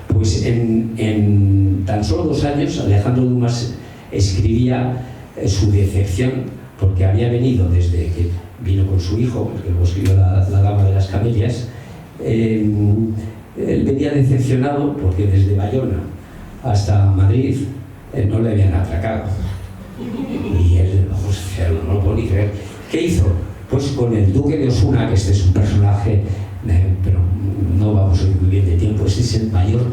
Pues en tan solo 2 años Alejandro Dumas escribía su decepción, porque había venido desde que vino con su hijo, el que luego escribió la Dama de las Camelias. Él venía decepcionado porque desde Bayona hasta Madrid no le habían atracado. Y él, no lo puedo ni creer. ¿Qué hizo? Pues con el duque de Osuna, que este es un personaje, pero no vamos a ir muy bien de tiempo, este es el mayor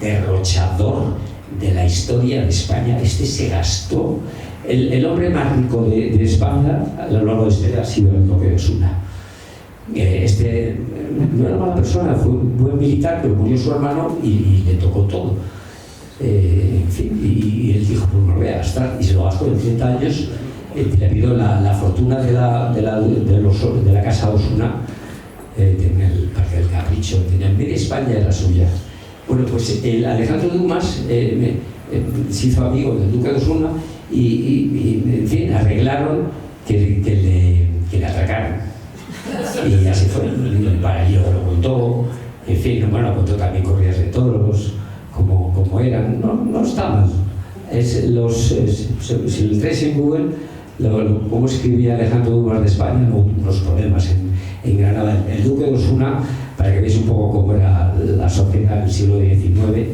derrochador de la historia de España. Este se gastó, el hombre más rico de España a lo largo de este ha sido el duque de Osuna. Este no era mala persona, fue un buen militar, pero murió su hermano y le tocó todo. En fin, y él dijo, pues me lo voy a gastar, y se lo gastó en 30 años. Le pidió la fortuna de la casa Osuna, tenía el Parque del Capricho, tenía en media España, era suya. Bueno, pues el Alejandro Dumas se hizo amigo del duque de Osuna y en fin, arreglaron que le atracaron. Y así fue, el paralío lo contó, en fin, bueno, contó también corridas de toros, como eran, no está mal. Si entréis en Google, cómo escribía Alejandro Dumas de España, unos problemas en Granada. El duque de Osuna, para que veáis un poco cómo era la sociedad del siglo XIX,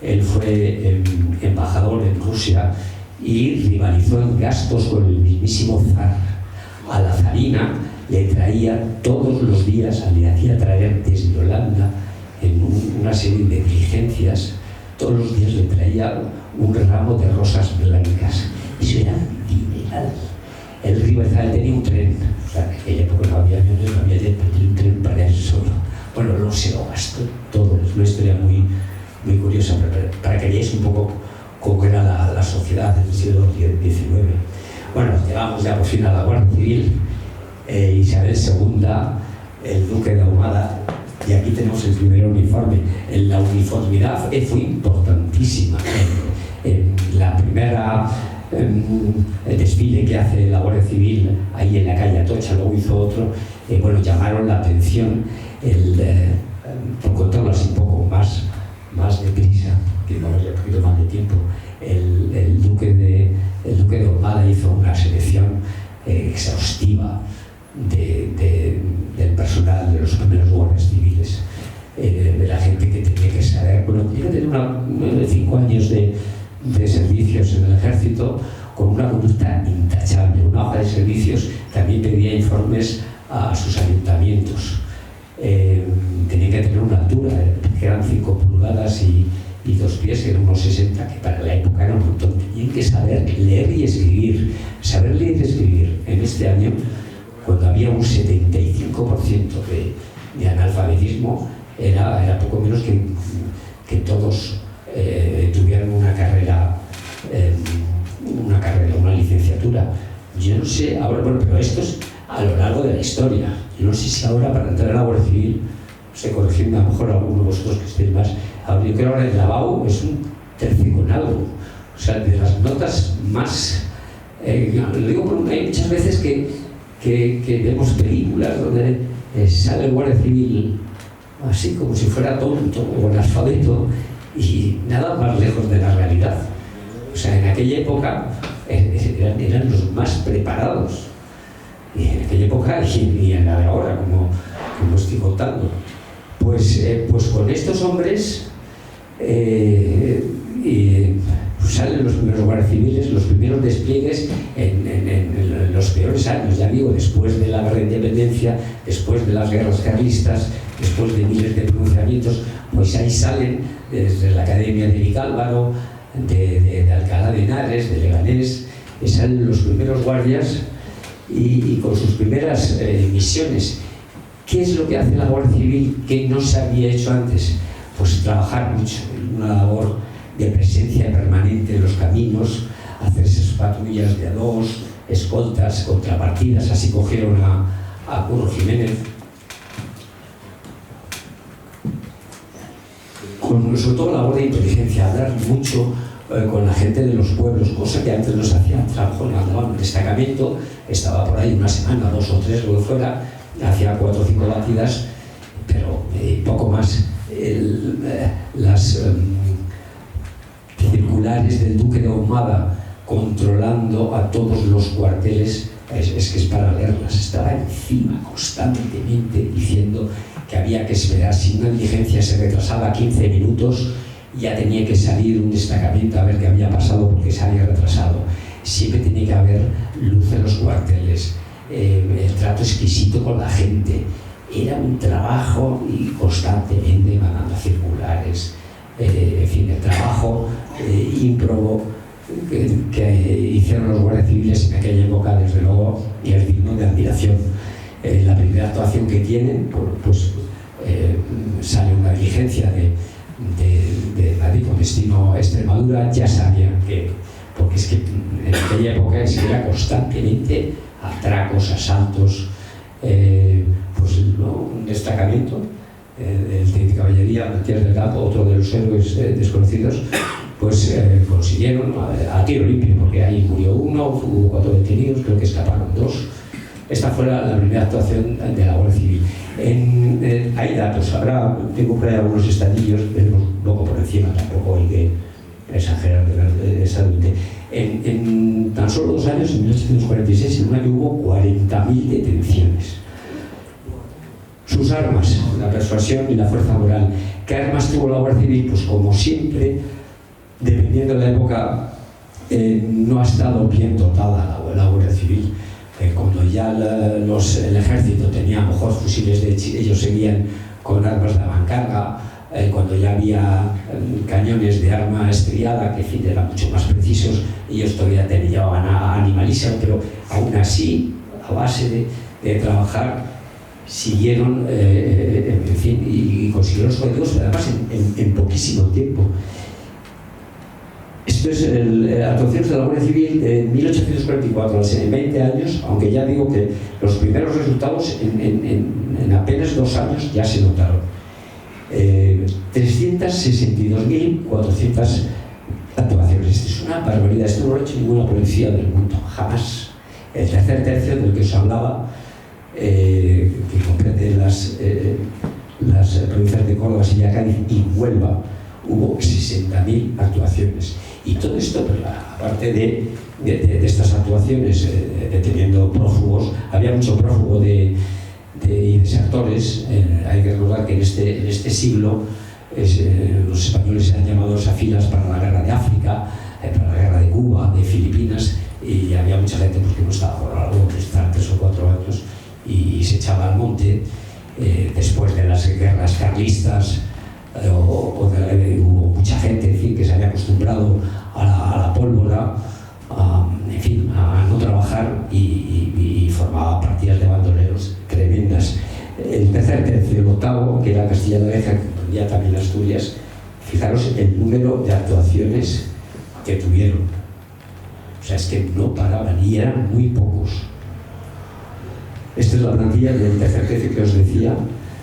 él fue embajador en Rusia y rivalizó en gastos con el mismísimo zar. A la zarina le traía todos los días, le hacía traer desde Holanda en una serie de diligencias, todos los días le traía un ramo de rosas blancas. Eso era dineral. El rivalizaba, tenía un tren, o sea, en aquella época no había aviones, no había jet, tenía un tren para él solo. Bueno, luego se lo gastó todo. Es una historia muy, muy curiosa para que veáis un poco cómo era la sociedad del siglo XIX. Bueno, llegamos ya por fin a la Guardia Civil. Isabel II, el duque de Ahumada, y aquí tenemos el primer uniforme. La uniformidad fue importantísima. La primera el desfile que hace la Guardia Civil ahí en la calle Atocha, luego hizo otro, bueno, llamaron la atención, por contarlo así un poco más deprisa, que no había un poquito más de tiempo, el duque de Ahumada hizo una selección exhaustiva del personal de los primeros guardias civiles, de la gente que tenía que saber, bueno, tenía que tener 5 años de servicios en el ejército con una conducta intachable, una hoja de servicios. También pedía informes a sus ayuntamientos. Tenía que tener una altura, que eran 5 pulgadas y 2 pies, que eran unos 60, que para la época era un montón. Tenían que saber leer y escribir. Saber leer y escribir en este año, cuando había un 75% de analfabetismo, era poco menos que todos tuvieran una carrera, una licenciatura. Yo no sé ahora, bueno, pero esto es a lo largo de la historia. Yo no sé si ahora para entrar a la Guardia Civil, no sé, corregidme a lo mejor alguno de vosotros que estéis más, yo creo que ahora el lavabo es un tercio con algo. O sea, de las notas más, lo digo porque hay muchas veces que vemos películas donde sale el Guardia Civil así como si fuera tonto o analfabeto, y nada más lejos de la realidad. O sea, en aquella época eran los más preparados. Y en aquella época y en la de ahora, como estoy contando. Pues con estos hombres salen los primeros guardias civiles, los primeros despliegues en los peores años, ya digo, después de la guerra de independencia, después de las guerras carlistas, después de miles de pronunciamientos, pues ahí salen desde la Academia de Vicálvaro, de Alcalá de Henares, de Leganés, salen los primeros guardias y con sus primeras misiones. ¿Qué es lo que hace la Guardia Civil que no se había hecho antes? Pues trabajar mucho, una labor de presencia permanente en los caminos, hacer esas patrullas de a dos, escoltas, contrapartidas. Así cogieron a Curro Jiménez. Sobre todo la labor de inteligencia, hablar mucho con la gente de los pueblos, cosa que antes no se hacía. Trabajo en un destacamento, estaba por ahí una semana, 2 o 3, luego fuera, hacía 4 o 5 batidas, pero poco más. Las circulares del duque de Ahumada controlando a todos los cuarteles, es que es para leerlas. Estaba encima constantemente diciendo que había que esperar. Si una diligencia se retrasaba 15 minutos, ya tenía que salir un destacamento a ver qué había pasado porque se había retrasado. Siempre tenía que haber luz en los cuarteles, el trato exquisito con la gente. Era un trabajo y constantemente mandando circulares, en fin, el trabajo ímprobo que hicieron los guardias civiles en aquella época, desde luego, y es digno de admiración. La primera actuación que tienen, pues sale una diligencia de Madrid con destino a Extremadura. Ya sabían que, porque es que en aquella época era constantemente atracos, asaltos, pues un destacamento, el de caballería, Matías del Campo, otro de los héroes desconocidos, pues consiguieron a tiro limpio, porque ahí murió uno, hubo 4 detenidos, creo que escaparon 2. Esta fue la primera actuación de la Guardia Civil. Hay datos, ahora tengo por ahí algunos estadillos, pero un poco por encima, tampoco hay que exagerar exactamente. En tan solo 2 años, en 1846, en un año hubo 40.000 detenciones. Sus armas, la persuasión y la fuerza moral. ¿Qué armas tuvo la Guardia Civil? Pues como siempre, dependiendo de la época, no ha estado bien dotada la Guardia Civil. Cuando ya el ejército tenía a lo mejor fusiles ellos seguían con armas de avancarga, cuando ya había cañones de arma estriada, que en fin, eran mucho más precisos, ellos todavía llevaban a animalísimo, pero aún así, a base de trabajar, siguieron, en fin, y consiguieron los objetivos, además en poquísimo tiempo. Esto es actuaciones de la Guardia Civil de 1844, en 20 años, aunque ya digo que los primeros resultados en apenas 2 años ya se notaron. 362.400 actuaciones. Esto es una barbaridad, esto no lo ha hecho ninguna policía del mundo, jamás. El tercer tercio del que os hablaba, que comprende las provincias de Córdoba, Sevilla, Cádiz y Huelva, hubo 60.000 actuaciones. Y todo esto, pues, aparte de estas actuaciones, deteniendo prófugos, había mucho prófugo y desertores. Hay que recordar que en este siglo los españoles eran llamados a filas para la guerra de África, para la guerra de Cuba, de Filipinas, y había mucha gente pues, que no estaba por algo, que estaban 3 o 4 años y se echaba al monte. Después de las guerras carlistas, hubo mucha gente, en fin, que se había acostumbrado a la pólvora, en fin, a no trabajar y formaba partidas de bandoleros tremendas. El tercer tercio, el octavo, que era Castilla-La Mancha, que comprendía también Asturias, fijaros el número de actuaciones que tuvieron. O sea, es que no paraban y eran muy pocos. Esta es la plantilla del tercer tercio que os decía.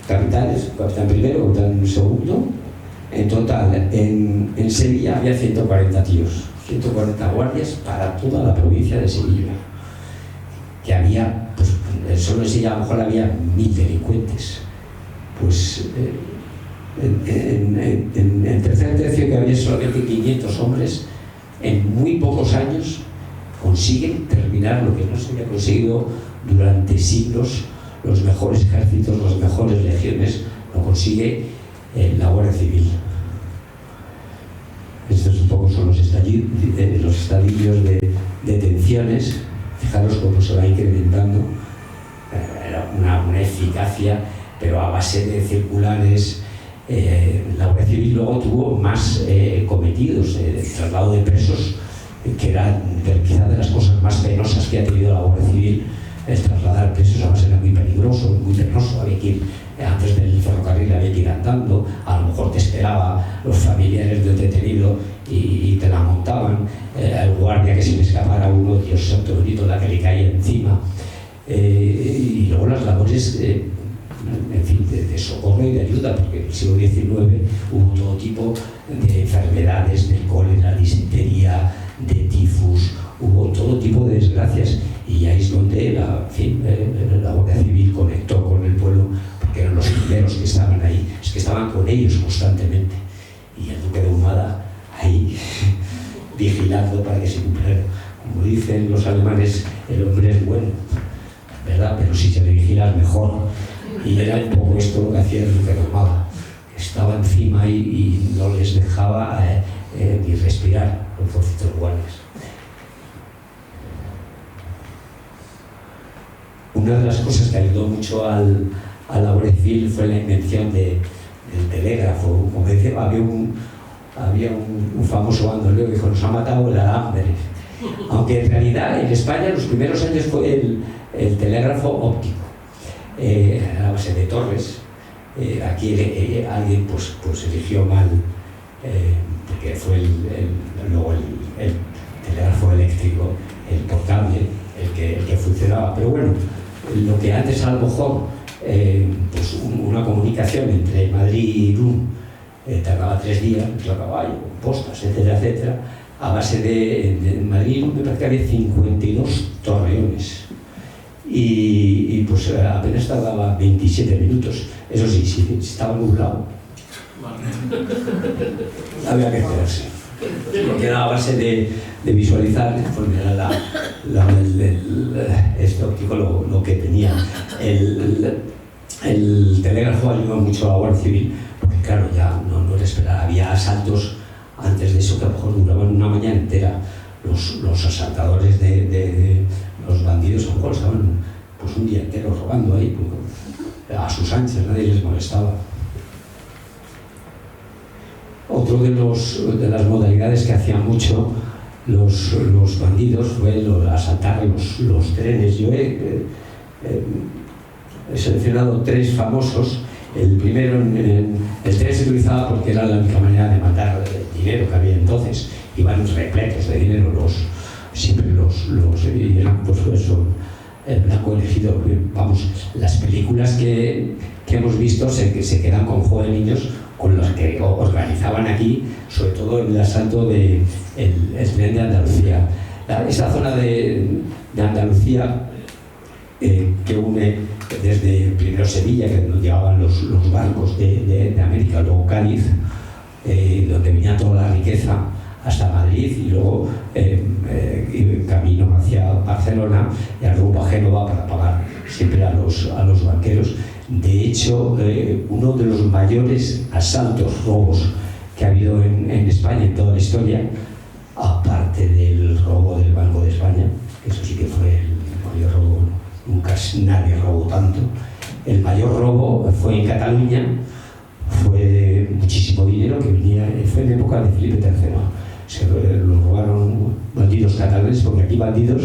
Capitanes, capitán primero, capitán segundo. En total, en Sevilla había 140 tíos, 140 guardias para toda la provincia de Sevilla. Que había, pues, solo en Sevilla a lo mejor había 1000 delincuentes. Pues en el tercer tercio, que había solamente 500 hombres, en muy pocos años consiguen terminar lo que no se había conseguido durante siglos. Los mejores ejércitos, las mejores legiones, lo consigue la Guardia Civil. Estos un poco son los estadillos de tensiones. Fijaros cómo se va incrementando. Era una eficacia, pero a base de circulares. La Guardia Civil luego tuvo más cometidos, el traslado de presos, que era quizá de las cosas más penosas que ha tenido la Guardia Civil. El trasladar presos además era muy peligroso, muy penoso. Había que ir, antes del ferrocarril había que ir andando, a lo mejor te esperaba los familiares del detenido y te la montaban. El guardia, que se le escapara a uno, Dios santo bendito, la que le caía encima. Y luego las labores en fin, de socorro y de ayuda, porque en el siglo XIX hubo todo tipo de enfermedades, de cólera, disentería, de tifus, hubo todo tipo de desgracias, y ahí es donde la Guardia Civil conectó con el pueblo, porque eran los primeros que estaban ahí, es que estaban con ellos constantemente, y el duque de Humada ahí vigilando para que se cumpliera. Como dicen los alemanes, el hombre es bueno, ¿verdad? Pero si se le vigila mejor. Y era un poco esto lo que hacía el duque de Humada. Estaba encima y no les dejaba ni respirar los ejércitos guardias. Una de las cosas que ayudó mucho a la Guardia Civil fue la invención del telégrafo. Como decía, había un famoso bandolero que dijo: nos ha matado el alambre. Aunque en realidad en España los primeros años fue el telégrafo óptico. A la base de torres. Aquí alguien pues eligió mal, porque fue luego el telégrafo eléctrico, el portable, el que funcionaba. Pero bueno, lo que antes a lo mejor pues una comunicación entre Madrid y Irún tardaba 3 días, a caballo, postas, etcétera, etcétera. A base de Madrid me parece que había 52 torreones. Y pues apenas tardaba 27 minutos. Eso sí, si estaba nublado, había que esperarse. Porque era a base de visualizar, conforme era este óptico lo que tenía. El telégrafo ayudó mucho a la Guardia Civil, porque claro, ya no era esperar. Había asaltos antes de eso que a lo mejor duraban una mañana entera. Los asaltadores de los bandidos a lo mejor estaban pues un día entero robando ahí, a sus anchas, nadie les molestaba. Otro de las modalidades que hacían mucho los bandidos fue asaltar los trenes. Yo he seleccionado 3 famosos. El primero, el tren se utilizaba porque era la única manera de mandar dinero que había entonces. Iban repletos de dinero y eran pues eso, el blanco elegido. Vamos, las películas que hemos visto se quedan con juego de niños, con los que organizaban aquí, sobre todo el asalto del tren de Andalucía. Esa zona de Andalucía que une desde primero Sevilla, que donde llegaban los barcos de América, luego Cádiz, donde venía toda la riqueza, hasta Madrid, y luego camino hacia Barcelona y al rumbo a Génova para pagar siempre a los banqueros. De hecho, uno de los mayores asaltos, robos que ha habido en España en toda la historia, aparte del robo del Banco de España, que eso sí que fue el mayor robo, nunca nadie robó tanto. El mayor robo fue en Cataluña, fue muchísimo dinero que fue en época de Felipe III. Se lo robaron bandidos catalanes, porque aquí bandidos,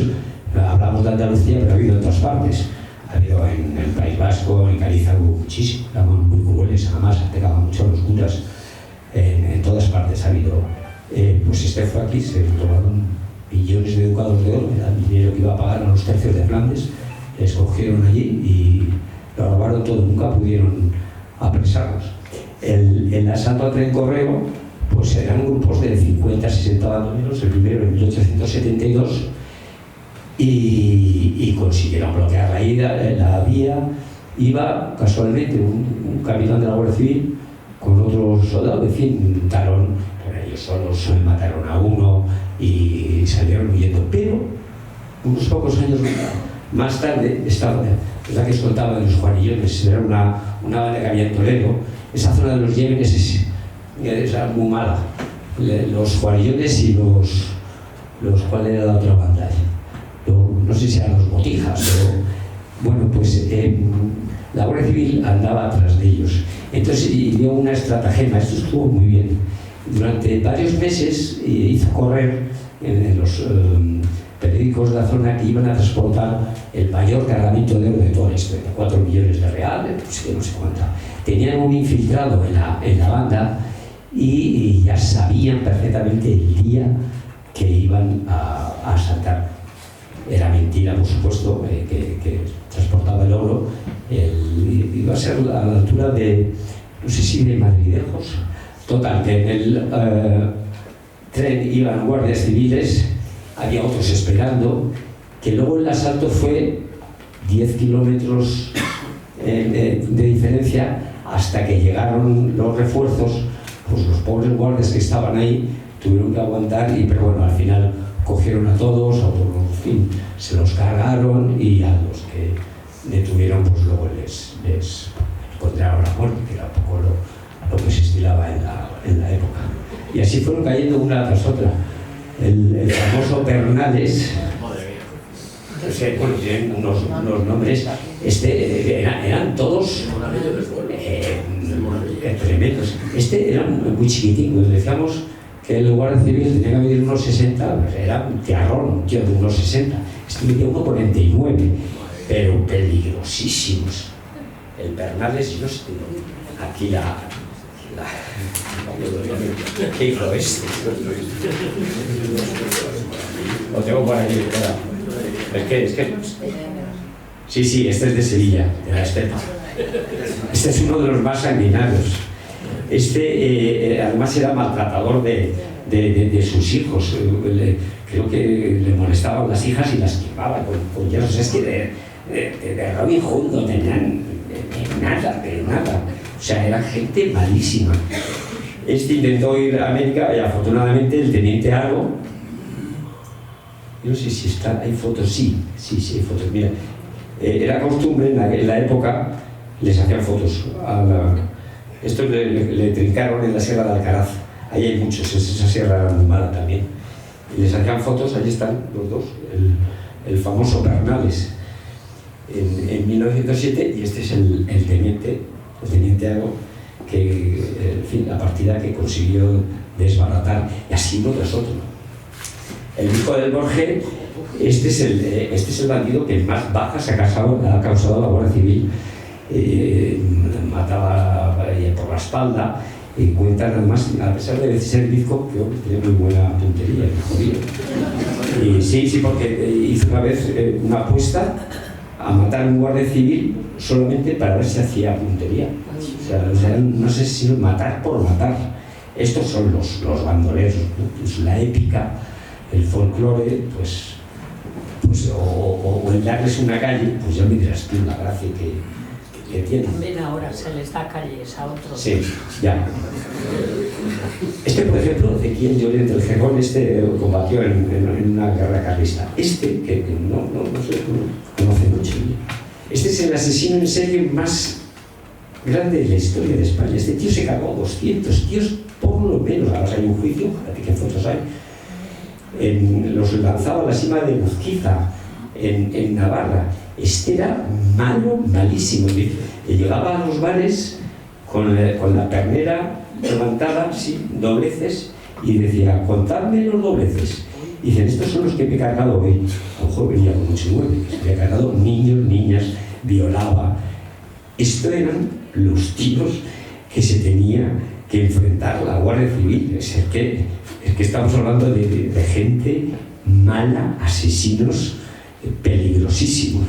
hablamos de Andalucía, pero ha habido en otras partes. Ha habido en el País Vasco, en Galicia hubo muchísimo, eran muy crueles, además atacaban mucho a los curas. En todas partes ha habido. Pues este fue aquí, se robaron millones de ducados de oro, era el dinero que iba a pagar a los tercios de Flandes. Les cogieron allí y lo robaron todo, nunca pudieron apresarlos. El asalto al tren correo, pues eran grupos de 50 60 bandoleros, el primero en 1872, y consiguieron bloquear la vía. Iba casualmente un capitán de la Guardia Civil con otros soldados, en fin, pero ellos solos mataron a uno, y salieron huyendo. Pero unos pocos años más tarde, esta la que os contaba de los Juanillones, era una banda que había en Toledo. Esa zona de los Yemenes es muy mala. Los Juanillones y los ¿cuál era la otra banda? No sé si eran los Botijas, pero bueno, pues la Guardia Civil andaba atrás de ellos. Entonces dio una estratagema, esto estuvo muy bien. Durante varios meses hizo correr en los periódicos de la zona que iban a transportar el mayor cargamento de oro de toda la historia, 4 millones de reales, pues que no sé cuánto. Tenían un infiltrado en la banda y ya sabían perfectamente el día que iban a asaltar. Era mentira, por supuesto, que transportaba el oro. Iba a ser a la altura de, no sé si de Madridejos. Total, que en el tren iban guardias civiles, había otros esperando, que luego el asalto fue 10 kilómetros de diferencia hasta que llegaron los refuerzos. Pues los pobres guardias que estaban ahí tuvieron que aguantar, pero bueno, al final cogieron a todos, en fin, se los cargaron y a los que detuvieron pues luego les condenaron a muerte, que era un poco lo que se estilaba en la época. Y así fueron cayendo una tras otra. El famoso Pernales, bueno, tienen unos nombres, eran todos tremendos. Era muy chiquitín, cuando decíamos que el guardia civil tenía que medir unos 60, pues era un tiarrón, un tío de unos 60. Este medía 1,49, pero peligrosísimos. El Pernales, yo sé, aquí ¿qué hizo este? Lo tengo por aquí, es que... Sí, este es de Sevilla, de la Estepa. Este es uno de los más sanguinarios. Además era maltratador de sus hijos. Creo que le molestaban las hijas y las quemaba con hierros. Es que de Robin Hood no tenían de nada. O sea, era gente malísima. Intentó ir a América y afortunadamente el teniente Argo, yo no sé si hay fotos, sí hay fotos, mira, era costumbre en la época, les hacían fotos esto le trincaron en la Sierra de Alcaraz, ahí hay muchos, esa sierra muy mala también, y les hacían fotos, ahí están los dos, el famoso Pernales en 1907, y este es el teniente Argo, que, en fin, la partida que consiguió desbaratar, y así uno tras otro. El hijo del Borges, este es el bandido que más bajas ha causado la Guardia Civil. Mataba por la espalda, y cuentan además, a pesar de ser bizco, que tenía muy buena puntería, y sí, porque hizo una vez una apuesta a matar a un guardia civil solamente para ver si hacía puntería. O sea, no sé si matar por matar. Estos son los bandoleros, ¿no? Pues la épica, el folclore, pues o el darles una calle, pues ya me dirás tú la gracia que tiene. También ahora se les da calles a otros. Sí, ya. Por ejemplo, de quien Llorente, el Gerón, combatió en una guerra carlista. Que no se conoce mucho. Este es el asesino en serie más grande de la historia de España. Este tío se cargó 200 tíos por lo menos. Ahora hay un juicio, fíjate qué fotos hay. Los lanzaba a la cima de Busquiza, en Navarra. Este era malísimo. Llegaba a los bares con la pernera levantada, sí, dobleces, y decía, contadme los dobleces. Y dicen, estos son los que me he cargado hoy. A un joven venía con 8 que se había cargado niños, niñas, violaba. Esto eran los tiros que se tenía que enfrentar la Guardia Civil. Es que estamos hablando de gente mala, asesinos peligrosísimos.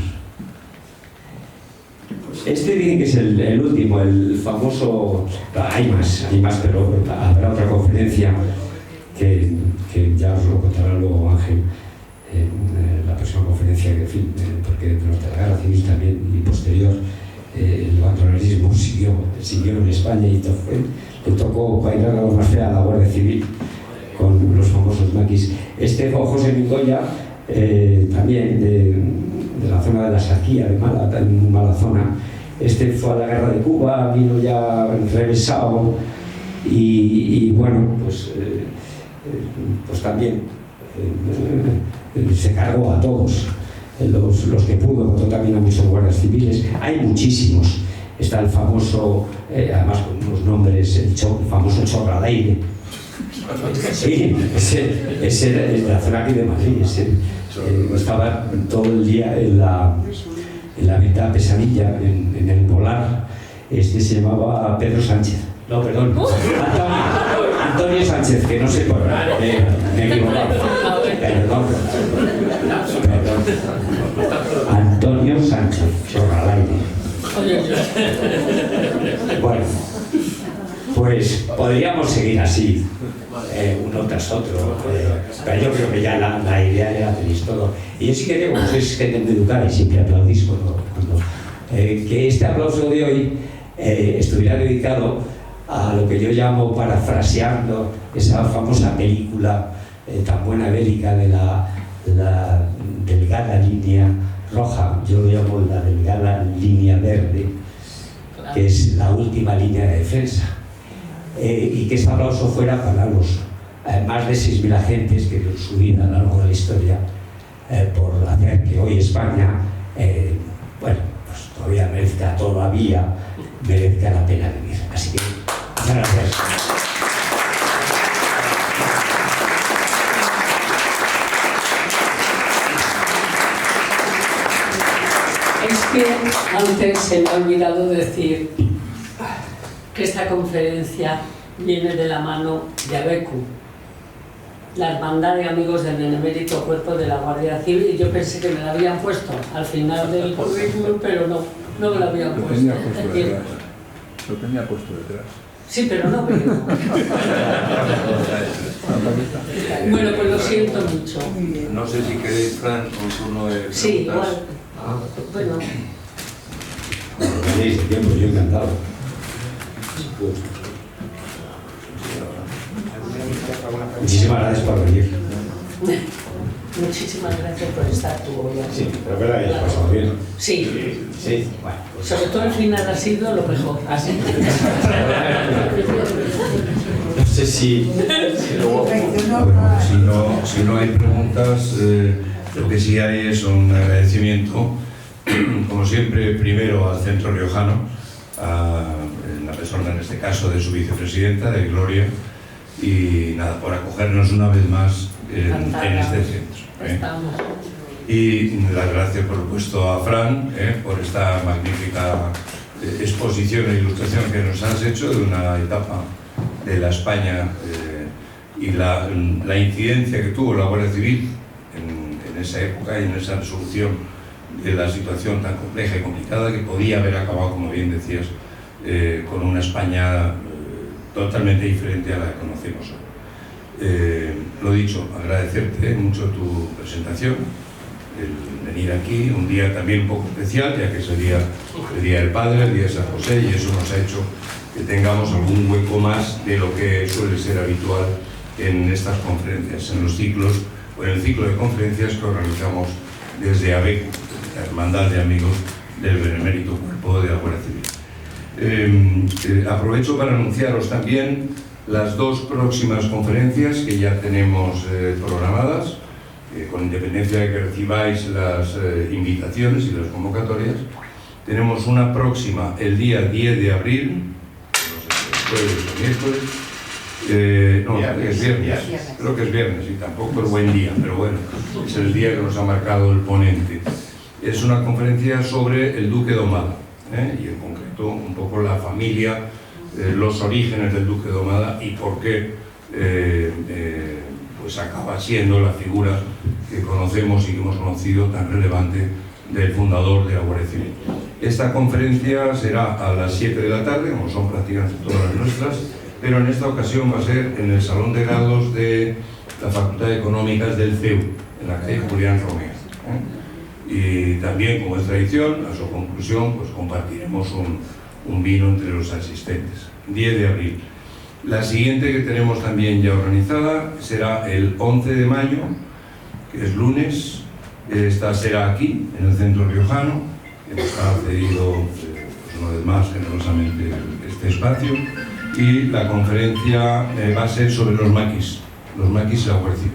Dicen que es el último, el famoso... Hay más, pero habrá otra conferencia que ya os lo contará luego Ángel en la próxima conferencia, porque durante la Guerra Civil también y posterior el bandolerismo siguió en España, y le tocó bailar la más fea a la Guardia Civil con los famosos maquis. Este José Mingoya, también de la zona de la Saquía, de Málaga, en una mala zona. Este fue a la guerra de Cuba, vino ya regresado y bueno, pues también se cargó a todos, los que pudo, votó también a muchos guardias civiles. Hay muchísimos. Está el famoso, además con unos nombres, el famoso Chorralaire. Sí, ese era de la zona aquí de Madrid. Estaba todo el día en la venta Pesadilla, en el Polar. Se llamaba Pedro Sánchez. No, perdón. Antonio Sánchez, que no sé por me he equivocado. Perdón. Antonio Sánchez, Chorralaire. Bueno, pues podríamos seguir así, uno tras otro, pero yo creo que ya la idea ya la tenéis todo. Y yo sí que digo, sois gente muy educada y siempre aplaudís cuando que este aplauso de hoy estuviera dedicado a lo que yo llamo, parafraseando esa famosa película tan buena bélica de la delgada línea roja, yo lo llamo la delgada línea verde, que es la última línea de defensa, y que este aplauso fuera para los más de 6.000 agentes que dieron su vida a lo largo de la historia por hacer que hoy España, bueno, pues todavía merezca la pena vivir. Así que muchas gracias. Es que antes se me ha olvidado decir que esta conferencia viene de la mano de ABECU, la Hermandad de Amigos del Benemérito Cuerpo de la Guardia Civil, y yo pensé que me la habían puesto al final del currículum, pero no me la habían puesto. Lo tenía puesto detrás. Sí, pero no veo. Bueno, pues lo siento mucho. No sé si queréis, Fran, un turno de preguntas. Sí, igual. Bueno. Cuando tenéis tiempo, yo encantado. Muchísimas gracias por venir. Muchísimas gracias por estar tú hoy aquí. Sí, pero que la hayas pasado bien. Sí. Sí, bueno. Pues Sobre todo el final ha sido lo mejor. Así. no sé si luego... Bueno, si no hay preguntas, lo que sí hay es un agradecimiento, como siempre, primero al Centro Riojano, en la persona en este caso de su vicepresidenta, de Gloria, y nada, por acogernos una vez más en este centro. Estamos. Y las gracias, por supuesto, a Fran por esta magnífica exposición e ilustración que nos has hecho de una etapa de la España y la incidencia que tuvo la Guardia Civil en esa época y en esa resolución de la situación tan compleja y complicada que podía haber acabado, como bien decías, con una España totalmente diferente a la que conocemos hoy. Lo dicho, agradecerte mucho tu presentación, el venir aquí, un día también un poco especial, ya que sería el Día del Padre, el Día de San José, y eso nos ha hecho que tengamos algún hueco más de lo que suele ser habitual en estas conferencias, en los ciclos, o en el ciclo de conferencias que organizamos desde ABECU, la Hermandad de Amigos del Benemérito Cuerpo de la Guardia Civil. Aprovecho para anunciaros también las dos próximas conferencias que ya tenemos programadas, con independencia de que recibáis las invitaciones y las convocatorias. Tenemos una próxima el día 10 de abril, no sé si es jueves o miércoles, no, creo que es viernes y tampoco es buen día, pero bueno, es el día que nos ha marcado el ponente. Es una conferencia sobre el Duque de Ahumada, y en concreto un poco la familia, los orígenes del Duque de Ahumada y por qué pues acaba siendo la figura que conocemos y que hemos conocido tan relevante del fundador de la Guardia Civil. Esta conferencia será a las 7 de la tarde, como son prácticamente todas las nuestras, pero en esta ocasión va a ser en el Salón de Grados de la Facultad de Económicas del CEU, en la calle Julián Romero. Y también, como es tradición, a su conclusión, pues compartiremos un vino entre los asistentes. 10 de abril. La siguiente que tenemos también ya organizada será el 11 de mayo, que es lunes. Esta será aquí, en el centro riojano, que nos ha cedido pues una vez más generosamente este espacio. Y la conferencia va a ser sobre los maquis y la Guardia Civil,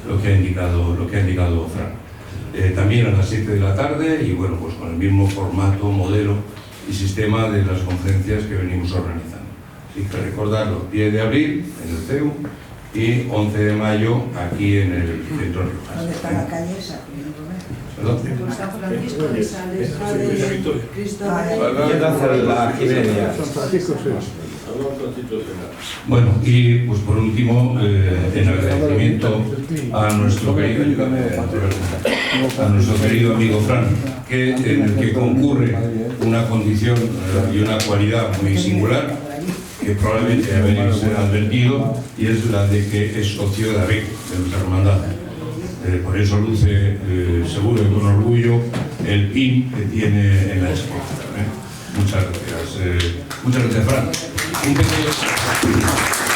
lo que ha indicado Fran. También a las 7 de la tarde y bueno, pues con el mismo formato, modelo y sistema de las conferencias que venimos organizando. Así que recordarlo, 10 de abril en el CEU y 11 de mayo aquí en el centro riojano. ¿Dónde está la calle esa? ¿Perdón? San Francisco de Sales, Cristo. la Jiménez. San Francisco, sí. Bueno, y pues por último, en agradecimiento a nuestro querido amigo Fran, en el que concurre una condición y una cualidad muy singular, que probablemente habéis advertido, y es la de que es socio de ABEC, de nuestra hermandad. Por eso luce seguro y con orgullo el pin que tiene en la expo. Muchas gracias. Muchas gracias, Fran. Un pequeño...